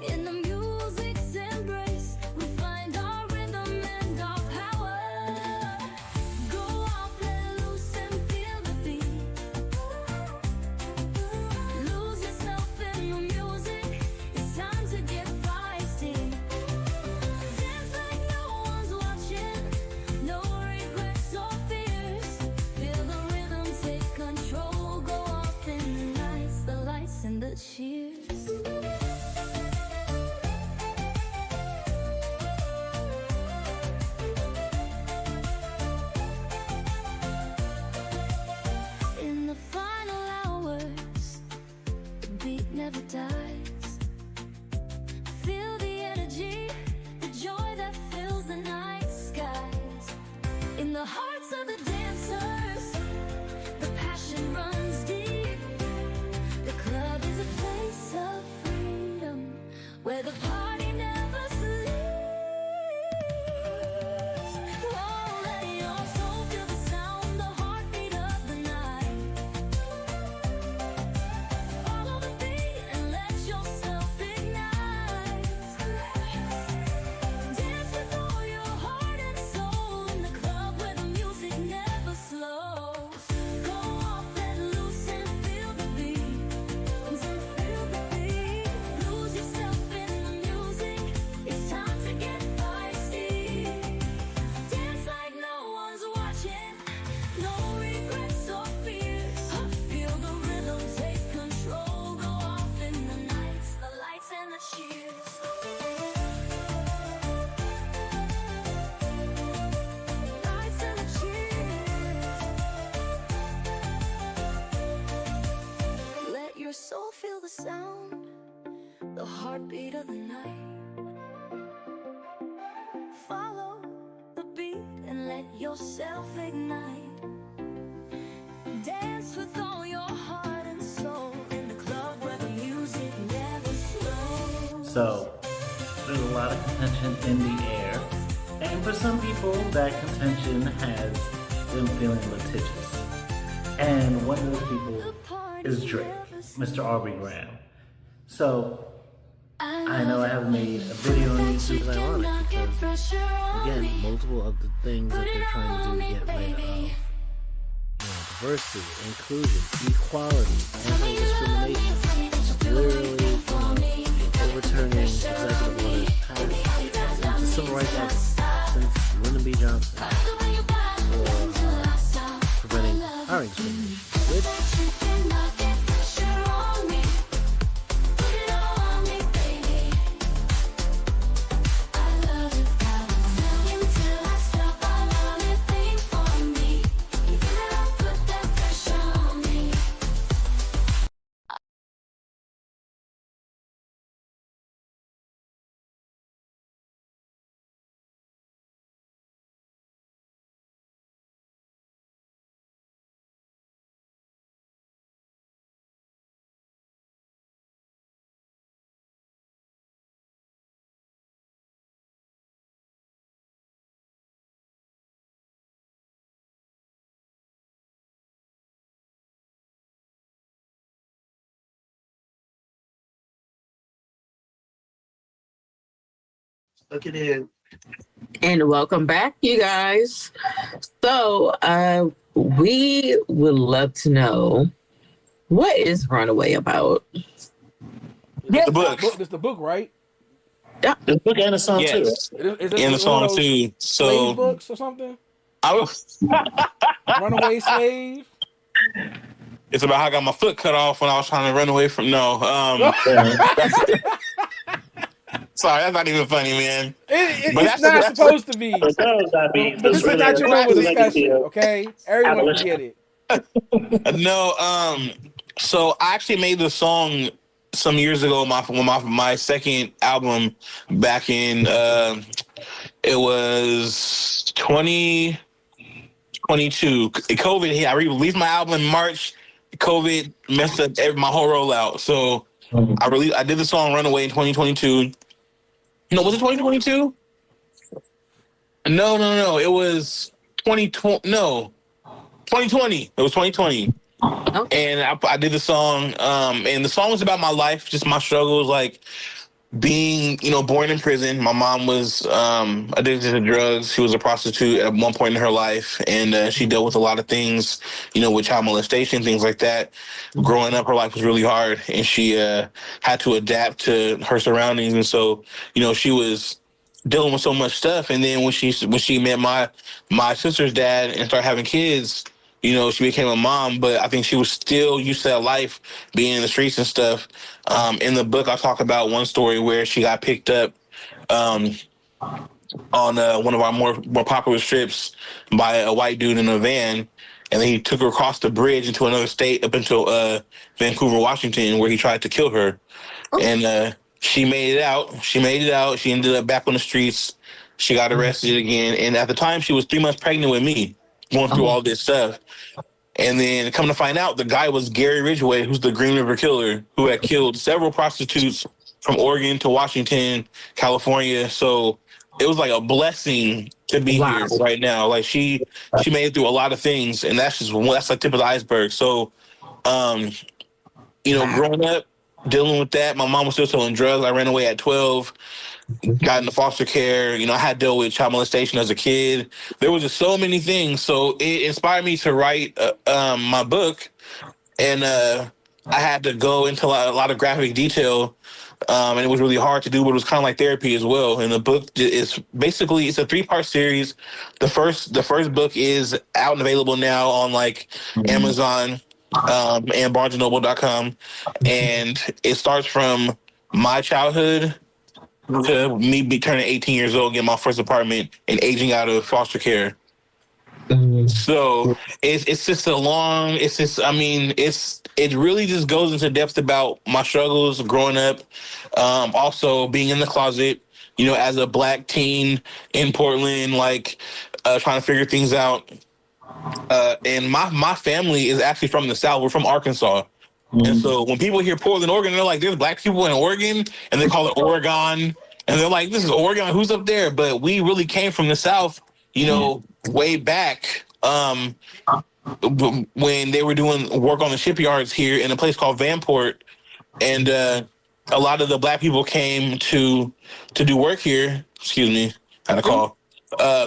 In the music's embrace, we find our rhythm and our power. Go off, let loose and feel the beat. Lose yourself in the music. It's time to get feisty. Dance like no one's watching. No regrets or fears. Feel the rhythm take control. Go off in the nights, the lights and the cheers. In the final hours, the beat never dies. Feel the energy, the joy that fills the night skies. In the hearts of the dancers, the passion runs deep. The club is a place of freedom, where the party never sleeps. Oh, let your soul feel the sound, the heartbeat of the night. Follow the beat and let yourself ignite. Dance with all your heart and soul in the club where the music never slows. Go off, let loose and feel the beat. Lose yourself in the music. It's time to get feisty. Dance like no one's watching. No regrets or fears. Feel the rhythm take control. Go off in the nights, the lights and the cheers. Lights and the cheers. Let your soul feel the sound, the heartbeat of the night. Follow the beat and let yourself ignite. Dance with all your heart and soul in the club where the music never slows. So, there's a lot of contention in the air, and for some people, that contention has them feeling litigious. And one of those people is Drake, Mr. Aubrey Graham. So, I know I haven't made a video on YouTube is ironic because, again, multiple of the things that they're trying to do to get rid of, diversity, inclusion, equality, anti-discrimination, literally, overturning executive orders passed since the Civil Rights Act, since Lyndon B. Johnson, for preventing hiring discrimination, which Look at it. And welcome back, you guys. So, we would love to know, what is Runaway about? The book. It's the book, right? Yeah. the book and the song too. Yes. Is it And the song those too. slave So books or something? I was. Runaway slave. It's about how I got my foot cut off when I was trying to run away from. No. Sorry, that's not even funny, man. It's not supposed to be. But This is not your normal discussion, okay? Everyone can get it. No, so I actually made the song some years ago. My second album back in it was 2022. COVID hit. I released my album in March. COVID messed up my whole rollout. So I did the song "Runaway" in 2022. No, was it 2022? No. It was 2020. No, 2020. It was 2020. Okay. And I did the song. And the song was about my life, just my struggles, like being, born in prison. My mom was addicted to drugs. She was a prostitute at one point in her life, and she dealt with a lot of things, with child molestation, things like that. Growing up, her life was really hard, and she had to adapt to her surroundings. And so, she was dealing with so much stuff. And then when she met my sister's dad and started having kids, she became a mom, but I think she was still used to that life, being in the streets and stuff. In the book, I talk about one story where she got picked up on one of our more popular strips by a white dude in a van, and then he took her across the bridge into another state, up into Vancouver, Washington, where he tried to kill her. And she made it out. She ended up back on the streets. She got arrested again, and at the time, she was 3 months pregnant with me, going through all this stuff. And then come to find out, the guy was Gary Ridgway, who's the Green River Killer, who had killed several prostitutes from Oregon to Washington, California. So it was like a blessing to be here right now. Like she made it through a lot of things, and that's the tip of the iceberg. So, growing up, dealing with that, my mom was still selling drugs. I ran away at 12. Got into foster care. I had dealt with child molestation as a kid. There was just so many things. So it inspired me to write my book, and I had to go into a lot of graphic detail, and it was really hard to do, but it was kind of like therapy as well. And the book is basically, it's a 3-part series. The first book is out and available now on like Amazon and BarnesandNoble.com, and it starts from my childhood to me be turning 18 years old, getting my first apartment, and aging out of foster care. So it's just it really just goes into depth about my struggles growing up, also being in the closet, as a Black teen in Portland, like trying to figure things out. And my family is actually from the South. We're from Arkansas. And so when people hear Portland, Oregon, they're like, there's Black people in Oregon, and they call it Oregon. And they're like, this is Oregon, who's up there? But we really came from the South, way back when they were doing work on the shipyards here in a place called Vanport. And a lot of the black people came to do work here. Excuse me, I had a call.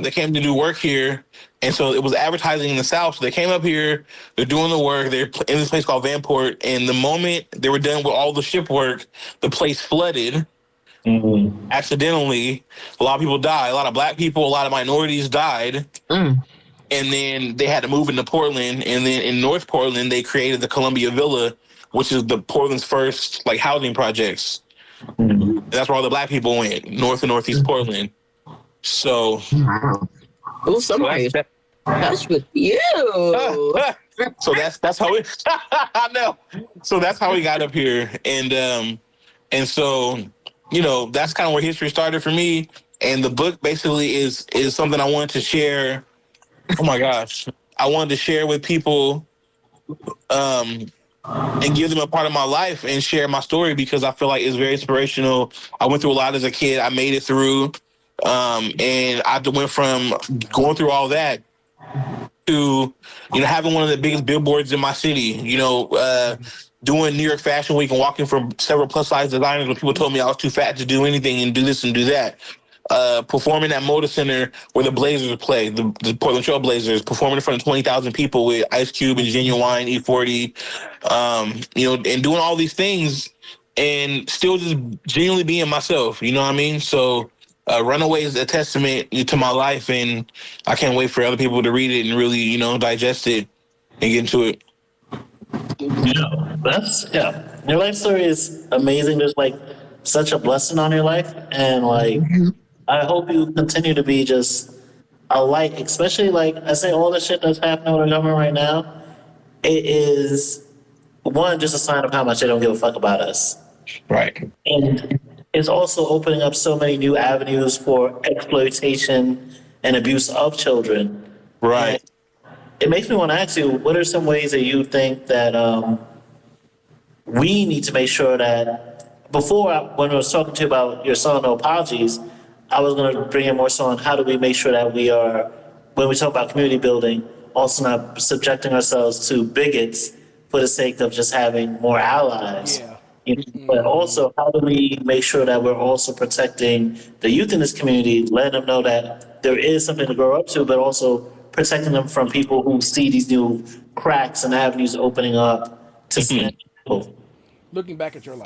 They came to do work here, and so it was advertising in the South. So they came up here. They're doing the work. They're in this place called Vanport, and the moment they were done with all the ship work, the place flooded. Accidentally, a lot of people died. A lot of black people, a lot of minorities died. And then they had to move into Portland. And then in North Portland, they created the Columbia Villa, which is the Portland's first like housing projects. And that's where all the black people went, North and Northeast Portland. So, Oh, somebody touch with you. so that's how it. I know. So that's how we got up here, and so that's kind of where history started for me. And the book basically is something I wanted to share. Oh my gosh, I wanted to share with people, and give them a part of my life and share my story because I feel like it's very inspirational. I went through a lot as a kid. I made it through, and I went from going through all that to having one of the biggest billboards in my city. Doing New York Fashion Week and walking from several plus size designers when people told me I was too fat to do anything and do this and do that. Performing at Moda Center where the Blazers play, the Portland Trail Blazers, performing in front of 20,000 people with Ice Cube and Genuine, E40, and doing all these things and still just genuinely being myself. You know what I mean? So Runaway is a testament to my life, and I can't wait for other people to read it and really, digest it and get into it. Your life story is amazing. There's like such a blessing on your life, and like I hope you continue to be just a light, especially like I say, all the shit that's happening with the government right now. It is one, just a sign of how much they don't give a fuck about us. Right. And it's also opening up so many new avenues for exploitation and abuse of children. Right. And it makes me want to ask you, what are some ways that you think that we need to make sure that when I was talking to you about your song, No Apologies, I was going to bring in more so on how do we make sure that we are, when we talk about community building, also not subjecting ourselves to bigots for the sake of just having more allies. Yeah. But also, how do we make sure that we're also protecting the youth in this community, letting them know that there is something to grow up to, but also protecting them from people who see these new cracks and avenues opening up to people. Looking back at your life.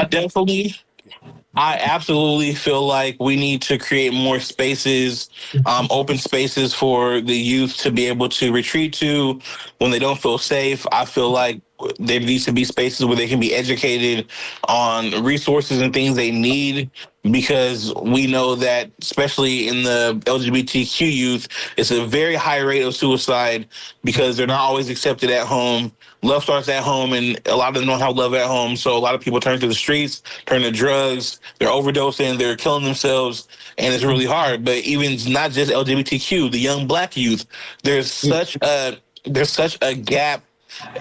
I absolutely feel like we need to create more spaces, open spaces for the youth to be able to retreat to when they don't feel safe. I feel like there needs to be spaces where they can be educated on resources and things they need, because we know that, especially in the LGBTQ youth, it's a very high rate of suicide because they're not always accepted at home. Love starts at home, and a lot of them don't have love at home. So a lot of people turn to the streets, turn to drugs, they're overdosing, they're killing themselves, and it's really hard. But even not just LGBTQ, the young Black youth, there's such a gap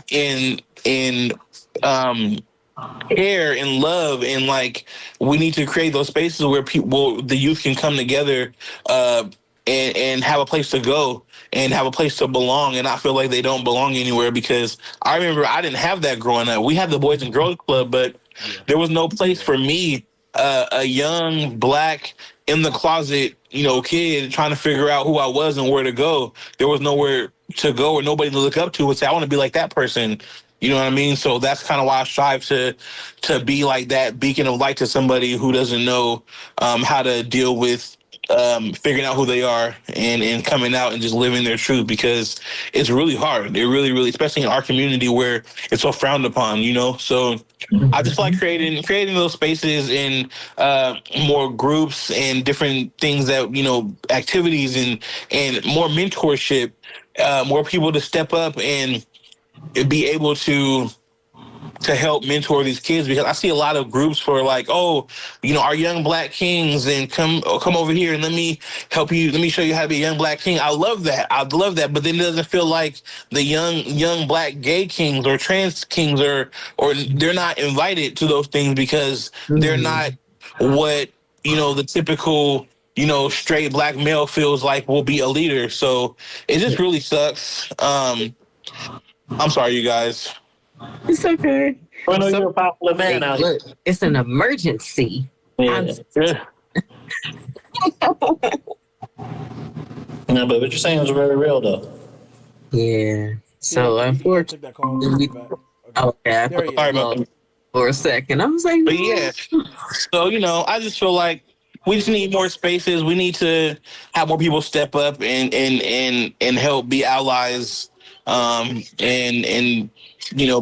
in care and love, and like we need to create those spaces where the youth can come together and have a place to go and have a place to belong and not feel like they don't belong anywhere. Because I remember I didn't have that growing up. We had the Boys and Girls Club, but there was no place for me, a young Black in the closet, kid trying to figure out who I was and where to go. There was nowhere to go or nobody to look up to and say, I want to be like that person. You know what I mean? So that's kind of why I strive to be like that beacon of light to somebody who doesn't know how to deal with figuring out who they are and coming out and just living their truth, because it's really hard. It really, really, especially in our community where it's so frowned upon, So I just like creating those spaces and more groups and different things that, activities and more mentorship, more people to step up and be able to help mentor these kids, because I see a lot of groups for like, our young Black kings, and come over here and let me help you. Let me show you how to be a young Black king. I love that. But then it doesn't feel like the young Black gay kings or trans kings or they're not invited to those things because they're not what, the typical, straight Black male feels like will be a leader. So it just really sucks. I'm sorry, you guys. It's okay. I know So you're a popular man out here. look, it's an emergency. Yeah. No, but what you're saying is very real, though. Yeah. So He had to take that call. He'll be unfortunately, back. Okay. okay, I There thought he Sorry is. you about lost that. for a second. I was like, But no. yeah, so I just feel like we just need more spaces. We need to have more people step up and help be allies, and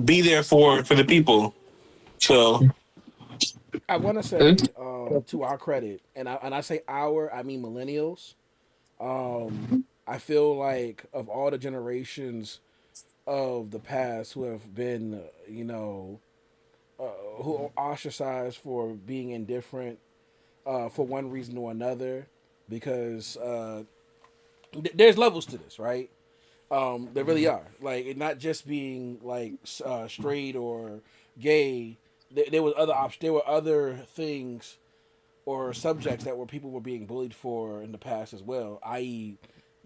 be there for the people. So I want to say, to our credit, and I say our, I mean millennials. I feel like of all the generations of the past who have been, who are ostracized for being indifferent, for one reason or another, because there's levels to this, right? There really are. Like, it not just being like straight or gay. There was other options. There were other things or subjects that were people were being bullied for in the past as well, i.e.,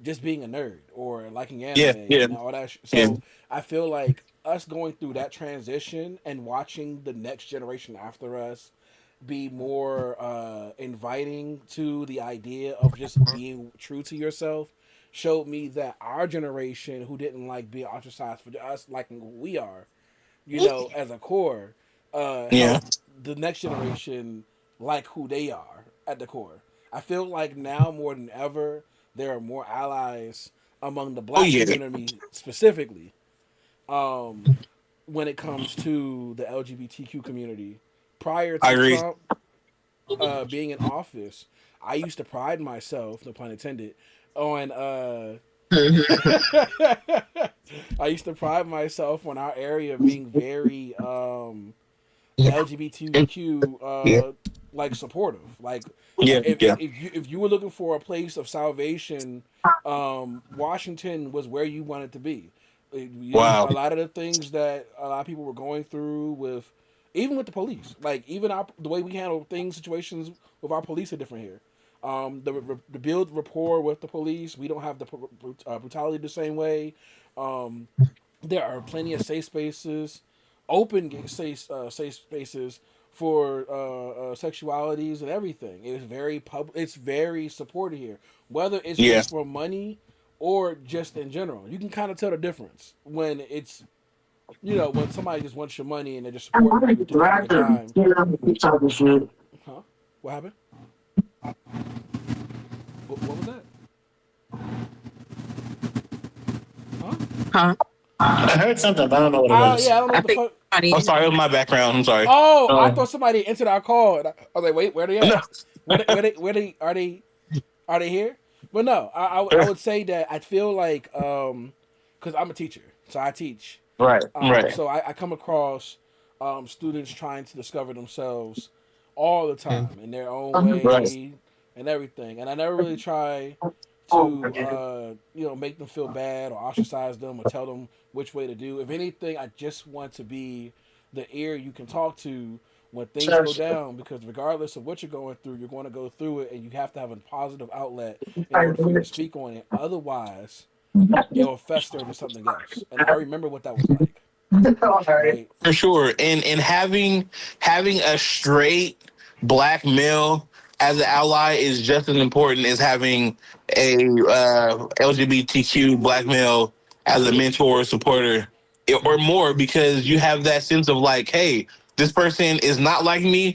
just being a nerd or liking anime yeah, yeah, and all that. yeah, So I feel like us going through that transition and watching the next generation after us be more inviting to the idea of just being true to yourself showed me that our generation who didn't like being ostracized for us liking who we are, as a core, yeah. help the next generation like who they are at the core. I feel like now more than ever, there are more allies among the Oh black yeah, community specifically, when it comes to the LGBTQ community. Prior I to agree. Trump being in office, I used to pride myself, no pun intended, on I used to pride myself on our area being very LGBTQ like supportive. Like, Yeah, yeah. if you were looking for a place of salvation, Washington was where you wanted to be. Wow. A lot of the things that a lot of people were going through with, even with the police, like even the way we handle things, situations with our police are different here. The build rapport with the police, we don't have the brutality the same way. Um, there are plenty of safe spaces, open safe spaces for sexualities and everything. It's very public. It's very supported here, whether it's Yeah. just for money or just in general. You can kind of tell the difference when it's, when somebody just wants your money and they're just supporting you to kick a dime. Huh? What happened? What was that? Huh? Huh? I heard something, but I don't know what it Oh was. yeah, I don't know I what the think fuck. somebody. I'm sorry, it was my background. I'm sorry. Oh, I Oh, thought somebody entered our call. And I was like, wait, where they No. at? Are they here? But no, I would say that I feel like, because I'm a teacher, so I teach. Right, right. So I come across students trying to discover themselves all the time in their own Right. way and everything, and I never really try to make them feel bad or ostracize them or tell them which way to do. If anything, I just want to be the ear you can talk to when things go down, because regardless of what you're going through, you're going to go through it, and you have to have a positive outlet in order for you to speak on it. Otherwise, it'll fester into something else. And I remember what that was like. Right? For sure. And having a straight black male as an ally is just as important as having a LGBTQ black male as a mentor or supporter, or more, because you have that sense of like, hey, this person is not like me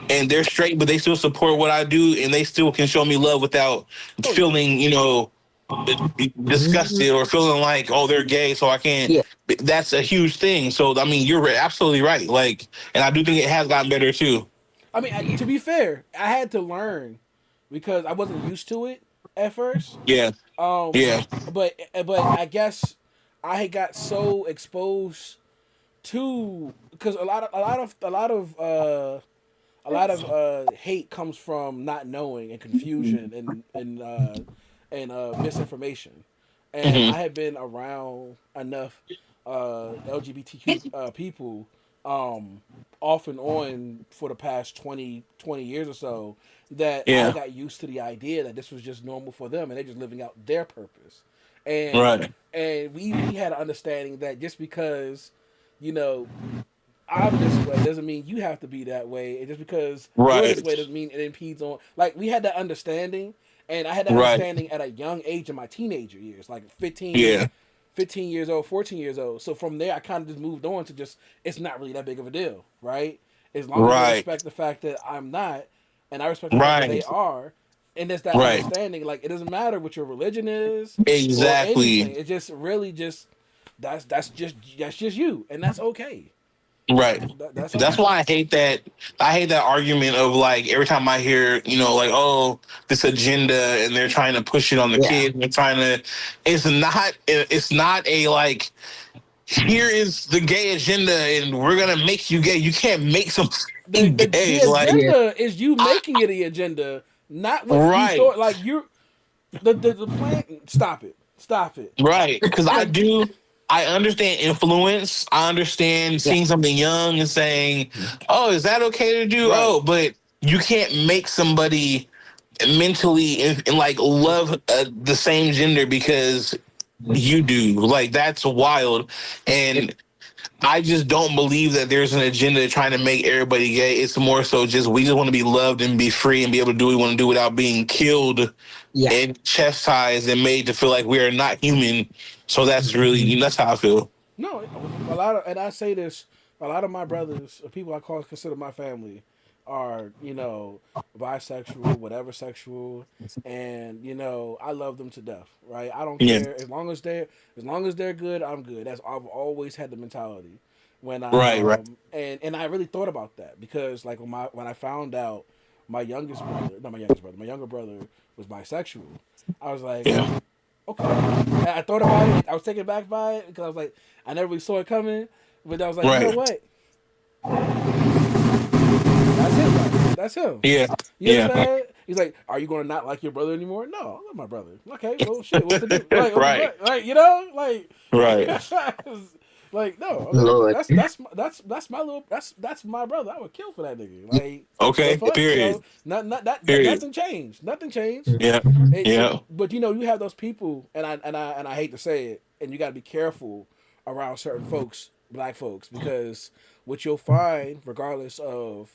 and they're straight, but they still support what I do and they still can show me love without Oh yeah. feeling, disgusted or feeling like, oh, they're gay, so I can't. Yeah. That's a huge thing. So I mean, you're absolutely right. Like, and I do think it has gotten better too. I mean, to be fair, I had to learn because I wasn't used to it at first. Yeah, Um, yeah, but I guess I had got so exposed to, because a lot of hate comes from not knowing and confusion and misinformation. And hmm I had been around enough LGBTQ people, off and on for the past 20 years or so, that I yeah, got used to the idea that this was just normal for them and they're just living out their purpose. And right, and we had an understanding that just because, you know, I'm this way doesn't mean you have to be that way. And just because you're this Right. way doesn't mean it impedes on. Like we had that understanding, and I had that Right. understanding at a young age in my teenager years, like Yeah. 15 years old, 14 years old. So from there, I kind of just moved on to just it's not really that big of a deal, right? As long as they Right. respect the fact that I'm not, and I respect the fact that they Right. are, and there's that Right. understanding. Like it doesn't matter what your religion is or anything. Exactly. It just really just that's just you, and that's okay. Right. That's That's okay. why I hate that. I hate that argument of like every time I hear, like, oh, this agenda and they're trying to push it on the kids. They're trying to. It's not. It's not a like. Here is the gay agenda, and we're gonna make you gay. You can't make something gay. The Like, agenda is you making it the agenda, not what you right. thought. Like you're the plan. Stop it. Stop it. Right. Because I understand influence. I understand seeing something young and saying, oh, is that okay to do? Right. Oh, but you can't make somebody mentally and like love the same gender because you do. Like, that's wild. And I just don't believe that there's an agenda trying to make everybody gay. It's more so just we just want to be loved and be free and be able to do what we want to do without being killed and chastised and made to feel like we are not human. So that's that's how I feel. No, a lot of, and I say this, a lot of my brothers, people I consider my family, are bisexual, whatever sexual, and I love them to death. Right? I don't care as long as they're good. I'm good. I've always had the mentality when I and I really thought about that because like when I found out my younger brother was bisexual, I was like, okay. And I thought about it. I was taken back by it because I was like, I never really saw it coming. But I was like, you know what? That's his life. That's him. Yeah. You know what I'm saying? He's like, are you going to not like your brother anymore? No, I love my brother. Okay, well, shit. What's the difference? Like, like, like, no. Lord. That's my little. That's my brother. I would kill for that nigga. Like, okay. Period. So, nothing changed. Nothing changed. Yeah. But you have those people, and I hate to say it, and you got to be careful around certain folks, black folks, because what you'll find, regardless of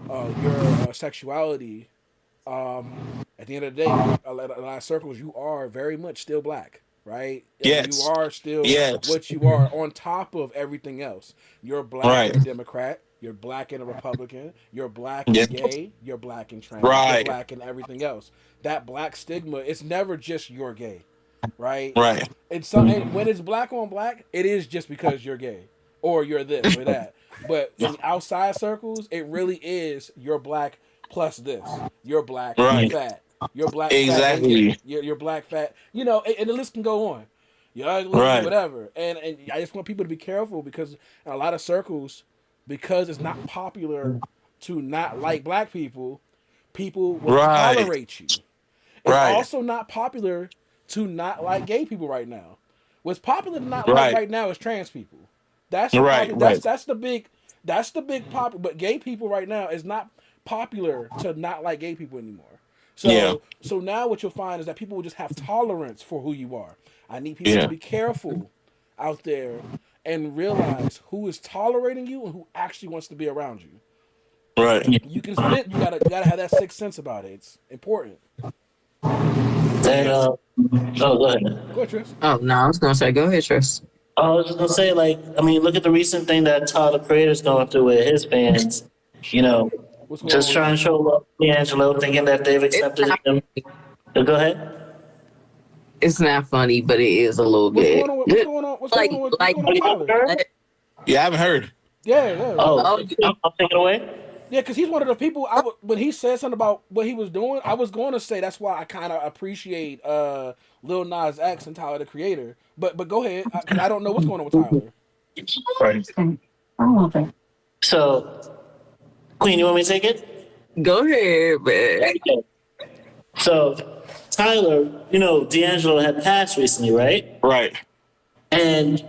your sexuality, at the end of the day, a lot of circles, you are very much still black, right? Yes. You are still what you are on top of everything else. You're black and a Democrat. You're black and a Republican. You're black and gay. You're black and trans. You're black and everything else. That black stigma, it's never just you're gay, right? Right. And when it's black on black, it is just because you're gay or you're this or that. But in outside circles, it really is you're black plus this. You're black fat. You're black fat. You're black fat. And the list can go on. You're ugly, whatever. And I just want people to be careful because in a lot of circles, because it's not popular to not like black people will tolerate you. It's also not popular to not like gay people right now. What's popular to not like right now is trans people. That's that's the big popular. But gay people right now is not popular to not like gay people anymore. So now what you'll find is that people will just have tolerance for who you are. I need people to be careful out there and realize who is tolerating you and who actually wants to be around you. Right. You can fit. You gotta have that sixth sense about it. It's important. And go ahead. Go ahead, Tryst. Oh no, I was gonna say, go ahead, Tryst. I was just gonna say, look at the recent thing that Tyler the Creator's going through with his fans. Just trying to show love to D'Angelo, thinking that they've accepted him. Go ahead. It's not funny, but it is a little bit. What's going on with Tyler? Yeah, I haven't heard. Yeah. I'll take it away. Yeah, because he's one of the people. When he said something about what he was doing, I was going to say that's why I kind of appreciate Lil Nas X and Tyler the Creator. But go ahead, because I don't know what's going on with Tyler. Right. So, Queen, you want me to take it? Go ahead, man. Okay. So, Tyler, D'Angelo had passed recently, right? Right. And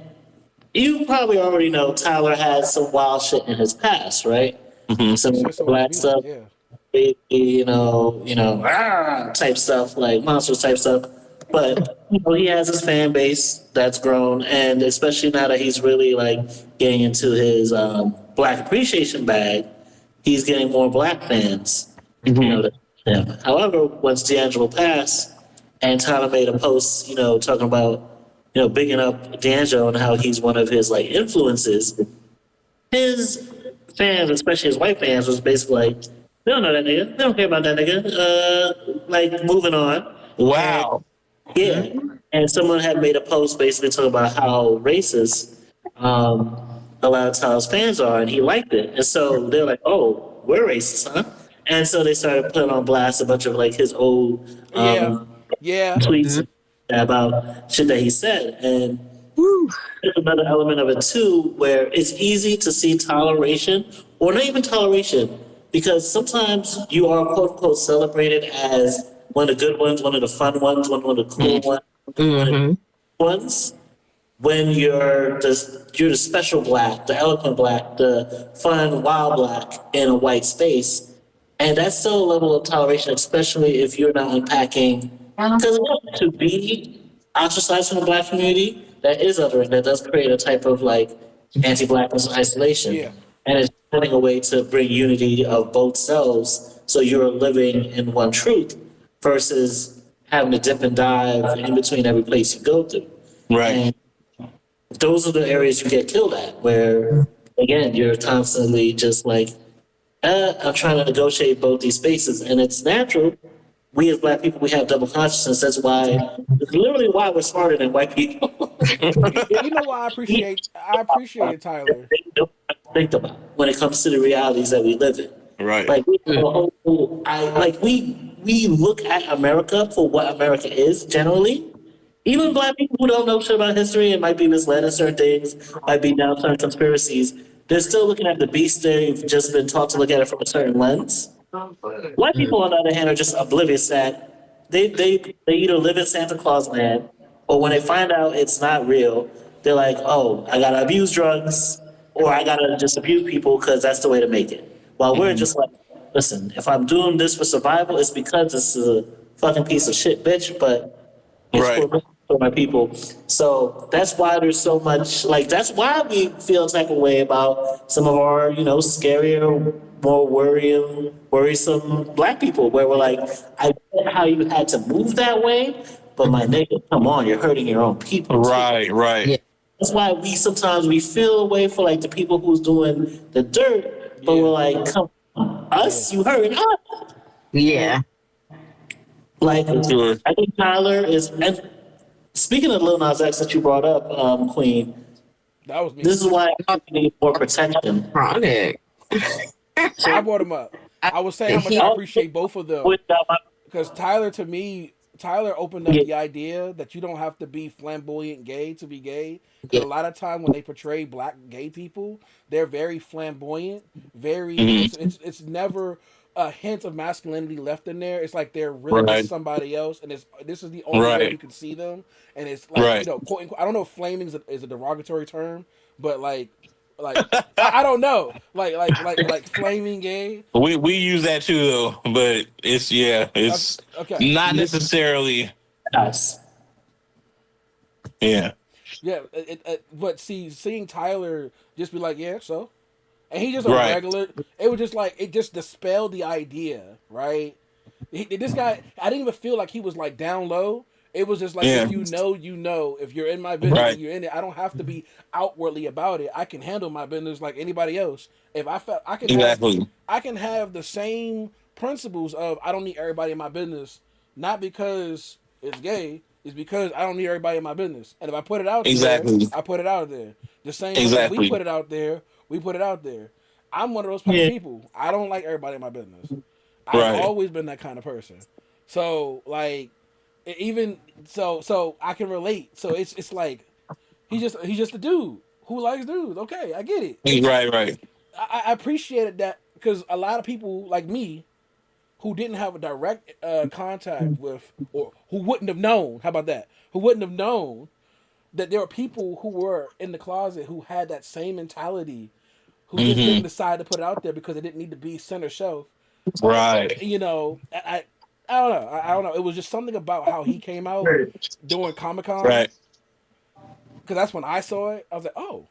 you probably already know Tyler had some wild shit in his past, right? Mm-hmm. Some black stuff, type stuff, like monsters type stuff. But he has his fan base that's grown, and especially now that he's really like getting into his black appreciation bag, he's getting more black fans. That him. However, once D'Angelo passed, and Tyler made a post, talking about bigging up D'Angelo and how he's one of his like influences. His fans, especially his white fans, was basically like, they don't know that nigga. They don't care about that nigga. Like moving on. Wow. Yeah, and someone had made a post basically talking about how racist a lot of Tyler's fans are, and he liked it. And so they're like, "Oh, we're racist, huh?" And so they started putting on blast a bunch of like his old tweets about shit that he said. And there's another element of it too, where it's easy to see toleration, or not even toleration, because sometimes you are quote unquote celebrated as one of the good ones, one of the fun ones, one of the cool ones, one of the ones. When you're the special black, the eloquent black, the fun wild black in a white space, and that's still a level of toleration, especially if you're not unpacking. Because to be ostracized from the black community, that is othering. That does create a type of like anti-blackness and isolation, and it's finding a way to bring unity of both selves, so you're living in one truth versus having to dip and dive in between every place you go to. Right. And those are the areas you get killed at, where, again, you're constantly just like, I'm trying to negotiate both these spaces. And it's natural. We as black people, we have double consciousness. That's it's literally why we're smarter than white people. You know why I appreciate Tyler. They don't think about when it comes to the realities that we live in. Right. Like we look at America for what America is generally. Even black people who don't know shit about history and might be misled in certain things, might be down certain conspiracies, they're still looking at the beast. They've just been taught to look at it from a certain lens. White people, on the other hand, are just oblivious that they either live in Santa Claus land, or when they find out it's not real, they're like, oh, I gotta abuse drugs, or I gotta just abuse people because that's the way to make it. While we're just like, listen, if I'm doing this for survival, it's because this is a fucking piece of shit, bitch, but it's for my people. So that's why there's so much, like, that's why we feel a type of way about some of our, scarier, more worrisome black people, where we're like, I get how you had to move that way, but my nigga, come on, you're hurting your own people. Right. Yeah. That's why sometimes we feel a way for like the people who's doing the dirt, but we're like, come on, us, you hurting us. Yeah. Like, I think Tyler is, and speaking of Lil Nas X that you brought up, Queen, That was me. this is why I need more protection. Kronik. So I brought him up. I was saying how much I appreciate both of them, because Tyler, to me, opened up the idea that you don't have to be flamboyant gay to be gay. Because a lot of time when they portray black gay people, they're very flamboyant, very. It's never a hint of masculinity left in there. It's like they're really just somebody else, and this is the only way you can see them. And it's like quote unquote, I don't know if flaming is a derogatory term, but like I don't know, like flaming gay. We use that too though, but it's not necessarily us. Yeah. Yeah, but seeing Tyler just be like, yeah, so, and he just a regular. It was just like, it just dispelled the idea, right? This guy, I didn't even feel like he was like down low. It was just like, if you know. If you're in my business, you're in it. I don't have to be outwardly about it. I can handle my business like anybody else. If I felt, I can have the same principles of I don't need everybody in my business, not because it's gay. It's because I don't need everybody in my business. And if I put it out there, I put it out there. The same way we put it out there, we put it out there. I'm one of those type of people. I don't like everybody in my business. I've always been that kind of person. So like, even so I can relate. So it's like he's just a dude who likes dudes. Okay, I get it. Right. I appreciated that, because a lot of people like me who didn't have a direct contact with, or who wouldn't have known, how about that? Who wouldn't have known that there were people who were in the closet who had that same mentality, who just didn't decide to put it out there because it didn't need to be center shelf. Right. I don't know. I don't know. It was just something about how he came out during Comic Con, Right. because that's when I saw it. I was like, oh,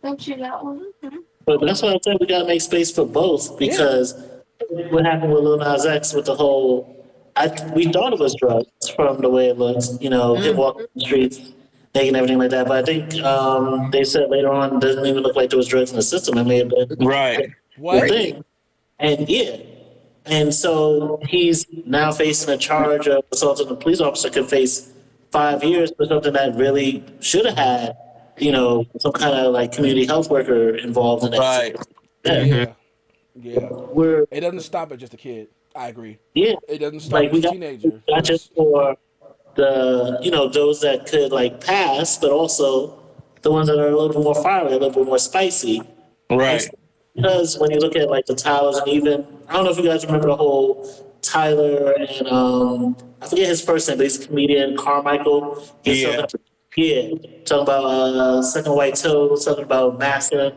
Don't you got one? But that's why I said we gotta make space for both yeah, because what happened with Lil Nas X with the whole, we thought it was drugs from the way it looks, him walking the streets, taking everything like that. But I think they said later on it doesn't even look like there was drugs in the system. It may have been Right. the what? thing. And yeah. And so he's now facing a charge of assaulting a police officer, could face 5 years for something that really should have had, some kind of like community health worker involved in Right. it. Yeah. Yeah, yeah. We're, It doesn't stop at just a kid. I agree. yeah, It doesn't stop like at we just a got teenager. not just for the, those that could like pass, but also the ones that are a little bit more fiery, a little bit more spicy. Right. Because when you look at like the Tylers and even, I don't know if you guys remember the whole Tyler and I forget his first name, but he's a comedian, Carmichael. Yeah. Talking about second white toes, talking about Massa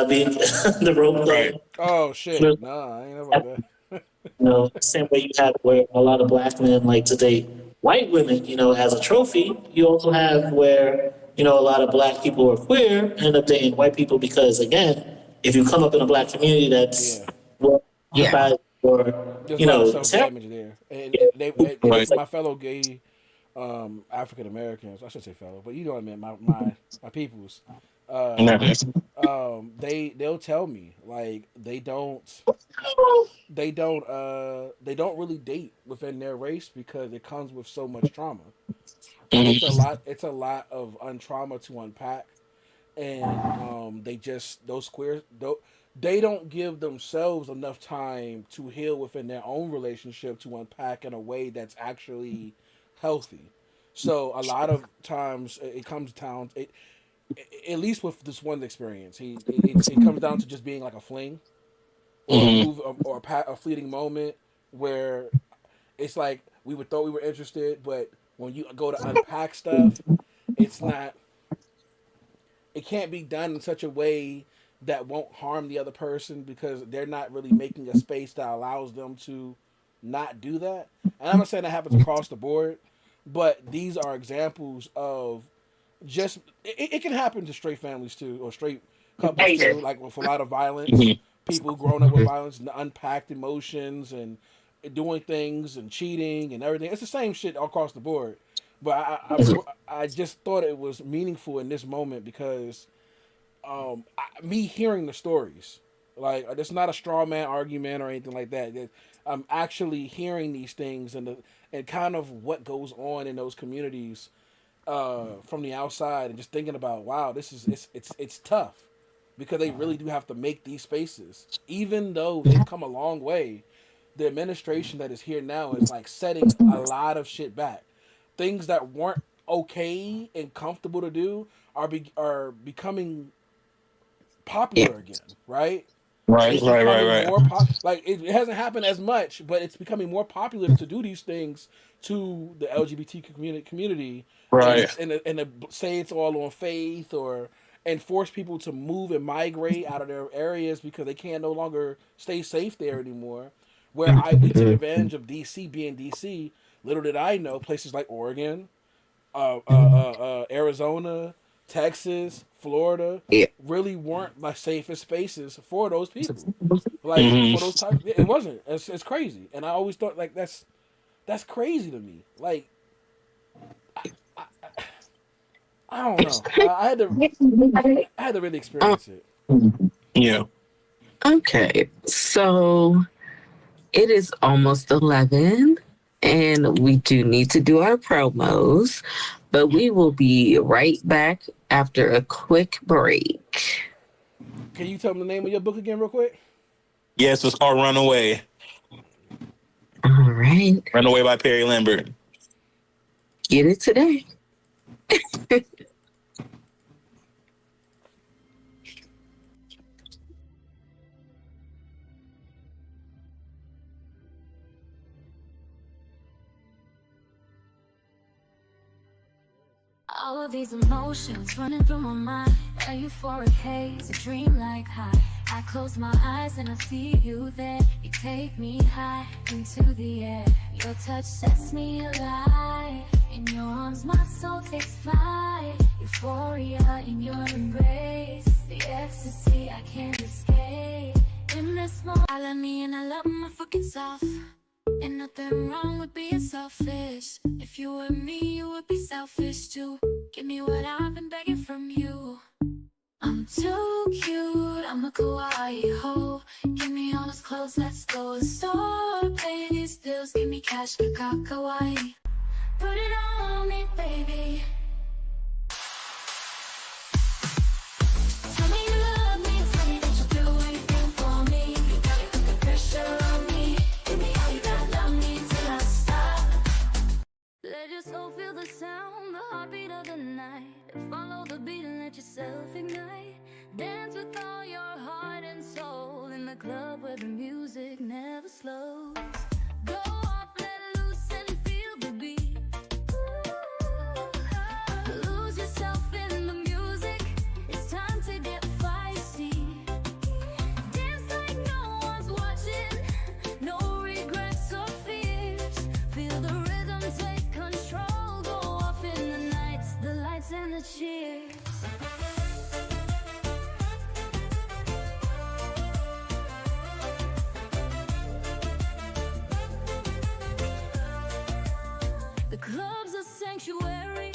being the rope player. Right. Oh shit! Nah, I ain't know about that. Same way you have where a lot of black men like to date white women, as a trophy. You also have where, a lot of black people who are queer end up dating white people because, again, if you come up in a black community that's Yeah. well, Yeah. or, There's a lot of self-damage there, and Right. my fellow gay African Americans, I should say fellow, but you know what I mean, my peoples. They'll tell me like they don't really date within their race because it comes with so much trauma. Like it's a lot of untrauma to unpack, and they just those queers they don't give themselves enough time to heal within their own relationship to unpack in a way that's actually healthy. So a lot of times it comes down at least with this one experience, it comes down to just being like a fling or a move or a fleeting moment where it's like we would thought we were interested, but when you go to unpack stuff, it's not. It can't be done in such a way that won't harm the other person because they're not really making a space that allows them to not do that. And I'm not saying that happens across the board, but these are examples of just it can happen to straight families too or straight couples too, like with a lot of violence, people growing up with violence and unpacked emotions and doing things and cheating and everything. It's the same shit all across the board. But I just thought it was meaningful in this moment because me hearing the stories, like it's not a straw man argument or anything like that. I'm actually hearing these things and kind of what goes on in those communities from the outside and just thinking about wow, this is it's tough because they really do have to make these spaces, even though they've come a long way. The administration that is here now is like setting a lot of shit back. Things that weren't okay and comfortable to do are becoming popular again, right? Right. It's Right. becoming Right. more Right. like it hasn't happened as much, but it's becoming more popular to do these things to the LGBT community, Right. and say it's all on faith or and force people to move and migrate out of their areas because they can't no longer stay safe there anymore. Where we took advantage of DC being DC. Little did I know places like Oregon, Arizona, Texas, Florida Yeah. really weren't my safest spaces for those people. Like for those types, it wasn't. It's crazy, and I always thought like that's crazy to me. Like I don't know. I had to really experience it. Yeah. Okay, so it is almost 11 and we do need to do our promos, but we will be right back after a quick break. Can you tell me the name of your book again real quick? Yes, it's called Runaway. All right. Runaway by Perry Lambert. Get it today. All of these emotions running through my mind. A euphoric haze, a dreamlike high. I close my eyes and I see you there. You take me high into the air. Your touch sets me alight. In your arms my soul takes flight. Euphoria in your embrace. The ecstasy I can't escape. In this moment I love me and I love my fucking self. Ain't nothing wrong with being selfish. If you were me, you would be selfish too. Give me what I've been begging from you. I'm too cute, I'm a kawaii ho. Give me all those clothes, let's go to the store. Pay these bills, give me cash, kawaii. Put it on me, baby. Tell me you love me, tell me that you'll do anything for me. You got me put the pressure on me. Give me all you got, love me till I stop. Let your soul feel the sound, the heartbeat of the night. Follow the beat and let yourself ignite. Dance with all your heart and soul in the club where the music never slows. Go off, let loose and feel the beat. Lose yourself in the music. It's time to get feisty. Dance like no one's watching. No regrets or fears. Feel the rhythm take control. Go off in the nights, the lights and the cheers. The club's a sanctuary,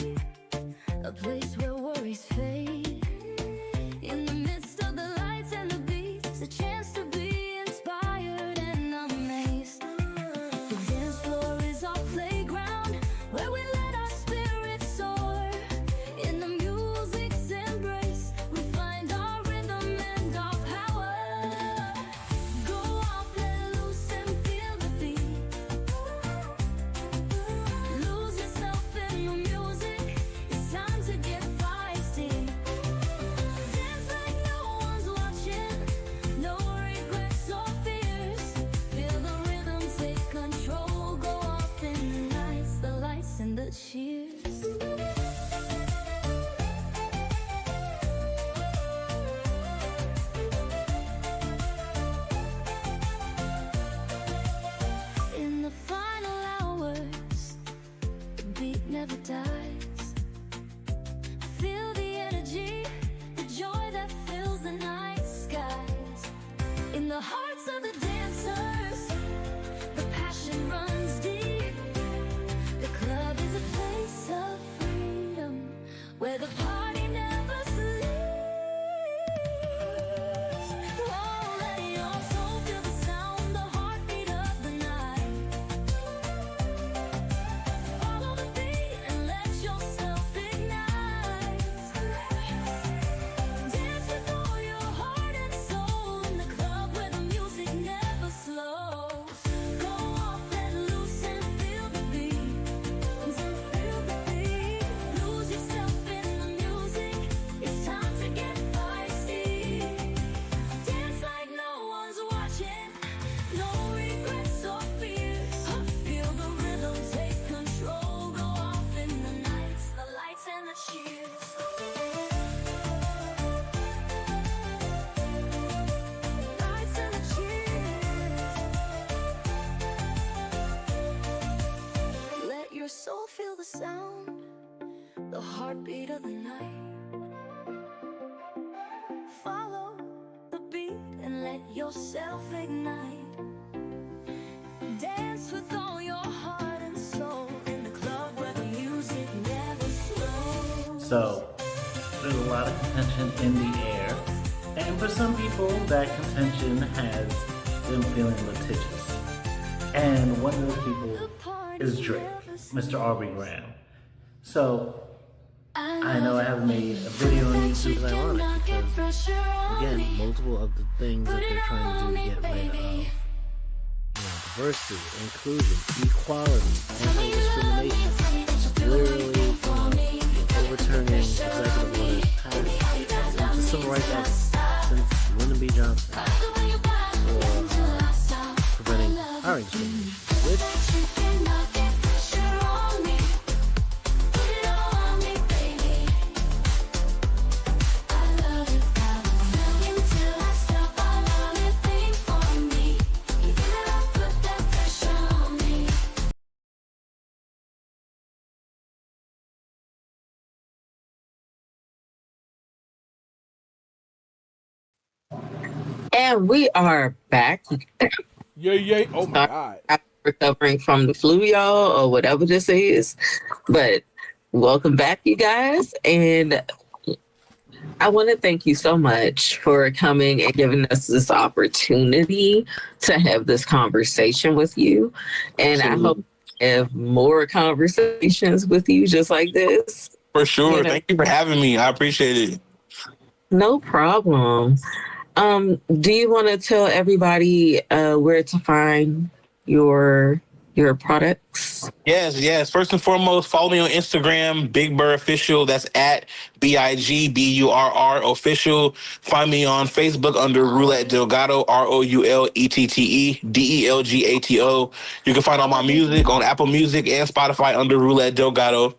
a place where worries fade. In the midst of the lights and the beats, a chance to be inspired and amazed. The dance floor is our playground, where we let our spirits soar. In the music's embrace, we find our rhythm and our power. Go off, let loose and feel the beat. Lose yourself in the music. It's time to get feisty. Dance like no one's watching. No regrets or fears. Feel the rhythm take control. Go off in the nights, the lights and the cheers. In the final hours, the beat never dies. Feel the energy, the joy that fills the night skies. In the hearts of the dancers, the passion runs deep. The club is a place of freedom, where the party never sleeps. Oh, let your soul feel the sound, the heartbeat of the night. Follow the beat and let yourself ignite. Dance with all your heart and soul in the club where the music never slows. Go off, let loose and feel the beat. Lose yourself in the music. It's time to get feisty. Dance like no one's watching. No regrets or fears. Feel the rhythm take control. Go off in the nights, the lights and the cheers. Lights and the cheers. Let your soul feel the sound, the heartbeat of the night. Follow the beat and let yourself ignite. Dance with all your heart and soul in the club where the music never slows. So, there's a lot of contention in the air, and for some people, that contention has them feeling litigious. And one of those people is Drake, Mr. Aubrey Graham. So, I know I haven't made a video on YouTube. It's ironic because, again, multiple of the things that they're trying to do to get rid of, diversity, inclusion, equality, anti-discrimination, literally overturning executive orders passed since the Civil Rights Act, since Lyndon B. Johnson, for preventing hiring discrimination, which And we are back. Yay. Oh my God. I'm recovering from the flu, y'all, or whatever this is. But welcome back, you guys. And I want to thank you so much for coming and giving us this opportunity to have this conversation with you. And I hope to have more conversations with you just like this. For sure. Thank you for having me. I appreciate it. No problem. Do you want to tell everybody where to find your products? Yes. First and foremost, follow me on Instagram, Big Burr Official. That's at BIGBURR Official. Find me on Facebook under Roulette Delgato, ROULETTE You can find all my music on Apple Music and Spotify under Roulette Delgato.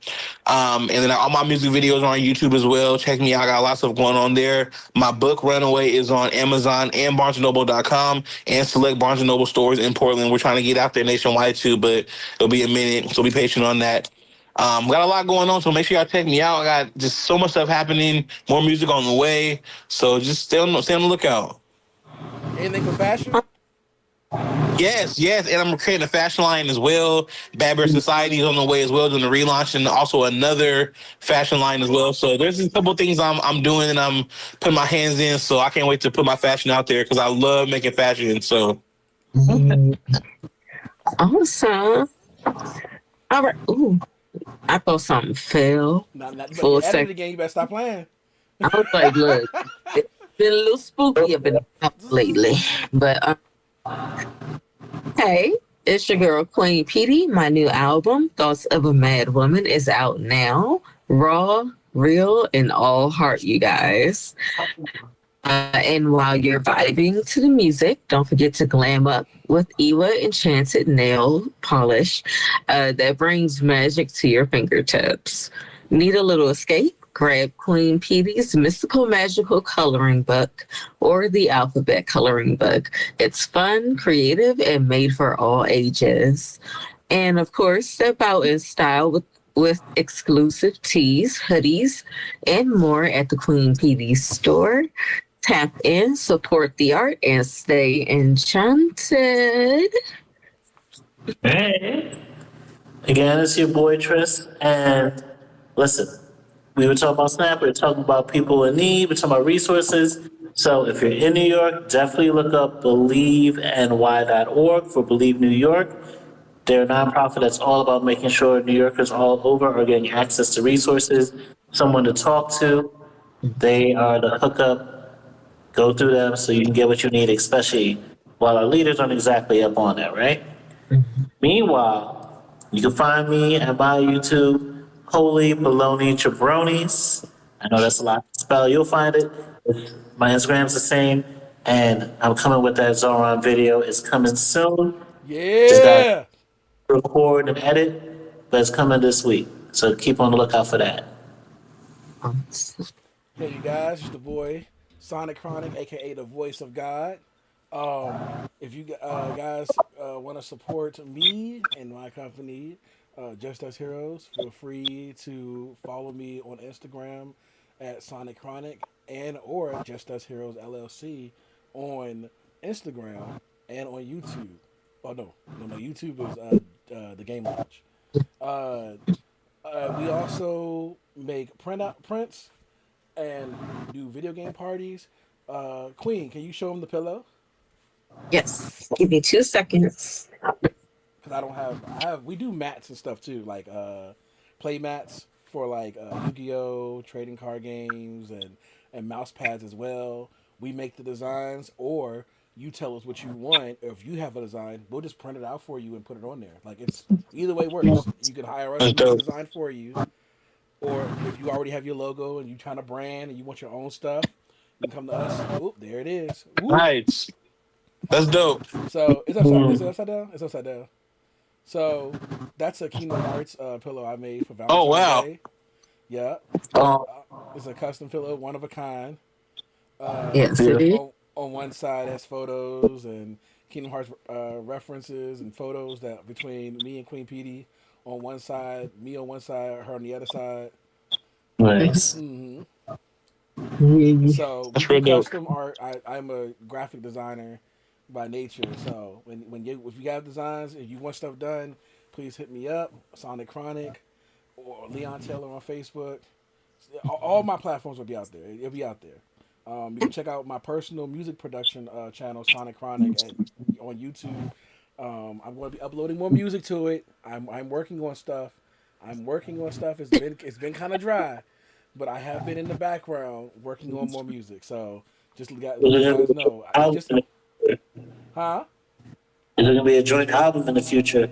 And then all my music videos are on YouTube as well. Check me out. I got a lot of stuff going on there. My book, Runaway, is on Amazon and BarnesandNoble.com and select Barnes and Noble stores in Portland. We're trying to get out there nationwide too, but it'll be a minute, so be patient on that. Got a lot going on, so make sure y'all check me out. I got just so much stuff happening, more music on the way, so just stay on the lookout. Anything for fashion? Yes, and I'm creating a fashion line as well. Bad Bear Society is on the way as well, doing the relaunch, and also another fashion line as well. So there's a couple things I'm doing, and I'm putting my hands in, so I can't wait to put my fashion out there because I love making fashion, so... Awesome. All right. Ooh, I thought something fell. For a second. Again, you better stop playing. I was like, look, it's been a little spooky up in the house lately. But hey, it's your girl Queen Pedii. My new album, Thoughts of a Mad Woman, is out now. Raw, real, and all heart, you guys. And while you're vibing to the music, don't forget to glam up with Iwa Enchanted Nail Polish that brings magic to your fingertips. Need a little escape? Grab Queen Pedii's Mystical Magical Coloring Book or the Alphabet Coloring Book. It's fun, creative, and made for all ages. And of course, step out in style with exclusive tees, hoodies, and more at the Queen Pedii store. Tap in, support the art, and stay enchanted. Hey. Again, it's your boy Tryst. And listen, we were talking about Snap, we were talking about people in need, we're talking about resources. So if you're in New York, definitely look up BelieveNY.org for Believe New York. They're a nonprofit that's all about making sure New Yorkers all over are getting access to resources, someone to talk to. They are the hookup. Go through them so you can get what you need, especially while our leaders aren't exactly up on that, right? Mm-hmm. Meanwhile, you can find me at my YouTube, Holy Baloney Jabronis. I know that's a lot to spell. You'll find it. My Instagram's the same. And I'm coming with that Zoran video. It's coming soon. Yeah. Just got to record and edit, but it's coming this week. So keep on the lookout for that. Hey, you guys, it's the boy Sonic Kronik, aka the voice of God. If you guys want to support me and my company, Just Us Heroes, feel free to follow me on Instagram at Sonic Kronik and or Just Us Heroes LLC on Instagram and on YouTube. Oh no, YouTube is the Game Launch. We also make prints and do video game parties. Queen, can you show them the pillow? Yes. Give me 2 seconds. Because we do mats and stuff too, like play mats for like Yu-Gi-Oh, trading card games, and mouse pads as well. We make the designs, or you tell us what you want. If you have a design, we'll just print it out for you and put it on there. Like, it's either way works. You can hire us to make the design for you, or if you already have your logo and you're trying to brand and you want your own stuff, you can come to us. Oop, there it is. Oop. Nice. That's dope. So it's upside. Is it upside down? It's upside down. So that's a Kingdom Hearts pillow I made for Valentine's Day. Yeah. It's a custom pillow, one of a kind. Yes, it is. On one side has photos and Kingdom Hearts references and photos that between me and Queen Pedii on one side, me on one side, her on the other side. Nice. Mm-hmm. So we That's do real dope. custom art. I'm a graphic designer by nature. So if you have designs and you want stuff done, please hit me up, Sonic Kronik or Leon Taylor on Facebook. All my platforms will be out there. It'll be out there. You can check out my personal music production channel, Sonic Chronic, on YouTube. I'm going to be uploading more music to it. I'm working on stuff. It's been kind of dry, but I have been in the background working on more music. So just let you guys know. Huh? Is there gonna be a joint album in the future?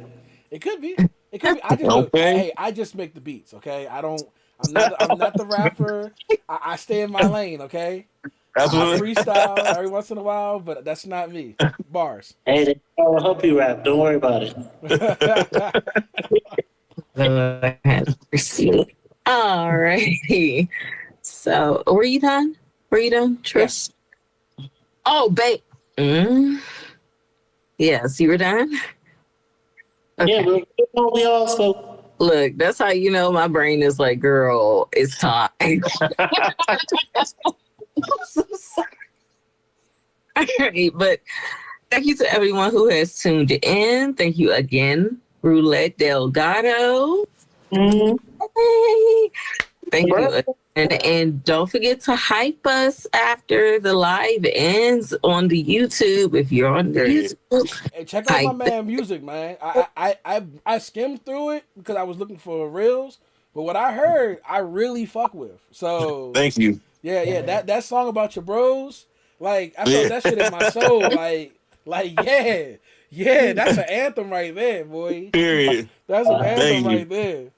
It could be. It could be. I just look. Okay. Hey, I just make the beats. Okay. I don't. I'm not the rapper. I stay in my lane. Okay. That's I what. freestyle every once in a while, but that's not me. Bars. Hey, I'll help you rap. Don't worry about it. All righty. So, were you done? Tryst? Yeah. Oh, babe. Yes, you were done? Okay. Yeah, we all spoke. Look, that's how you know my brain is like, girl, it's time. I'm so sorry. All right, but thank you to everyone who has tuned in. Thank you again, Roulette Delgato. Hey. Thank you. And don't forget to hype us after the live ends on the YouTube. If you're on the YouTube, Hey, check out my man music, man. I skimmed through it because I was looking for reels, but what I heard, I really fuck with. So Thank you. yeah, that song about your bros, like I felt that shit in my soul, like yeah, that's an anthem right there, boy. Period. That's an anthem right there.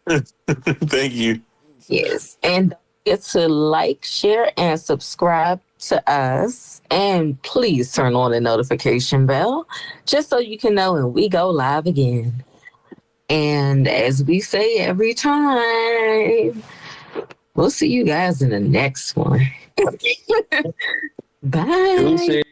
Thank you. So, yes, and don't forget to like, share, and subscribe to us, and please turn on the notification bell just so you can know when we go live again. And as we say every time, we'll see you guys in the next one. Bye.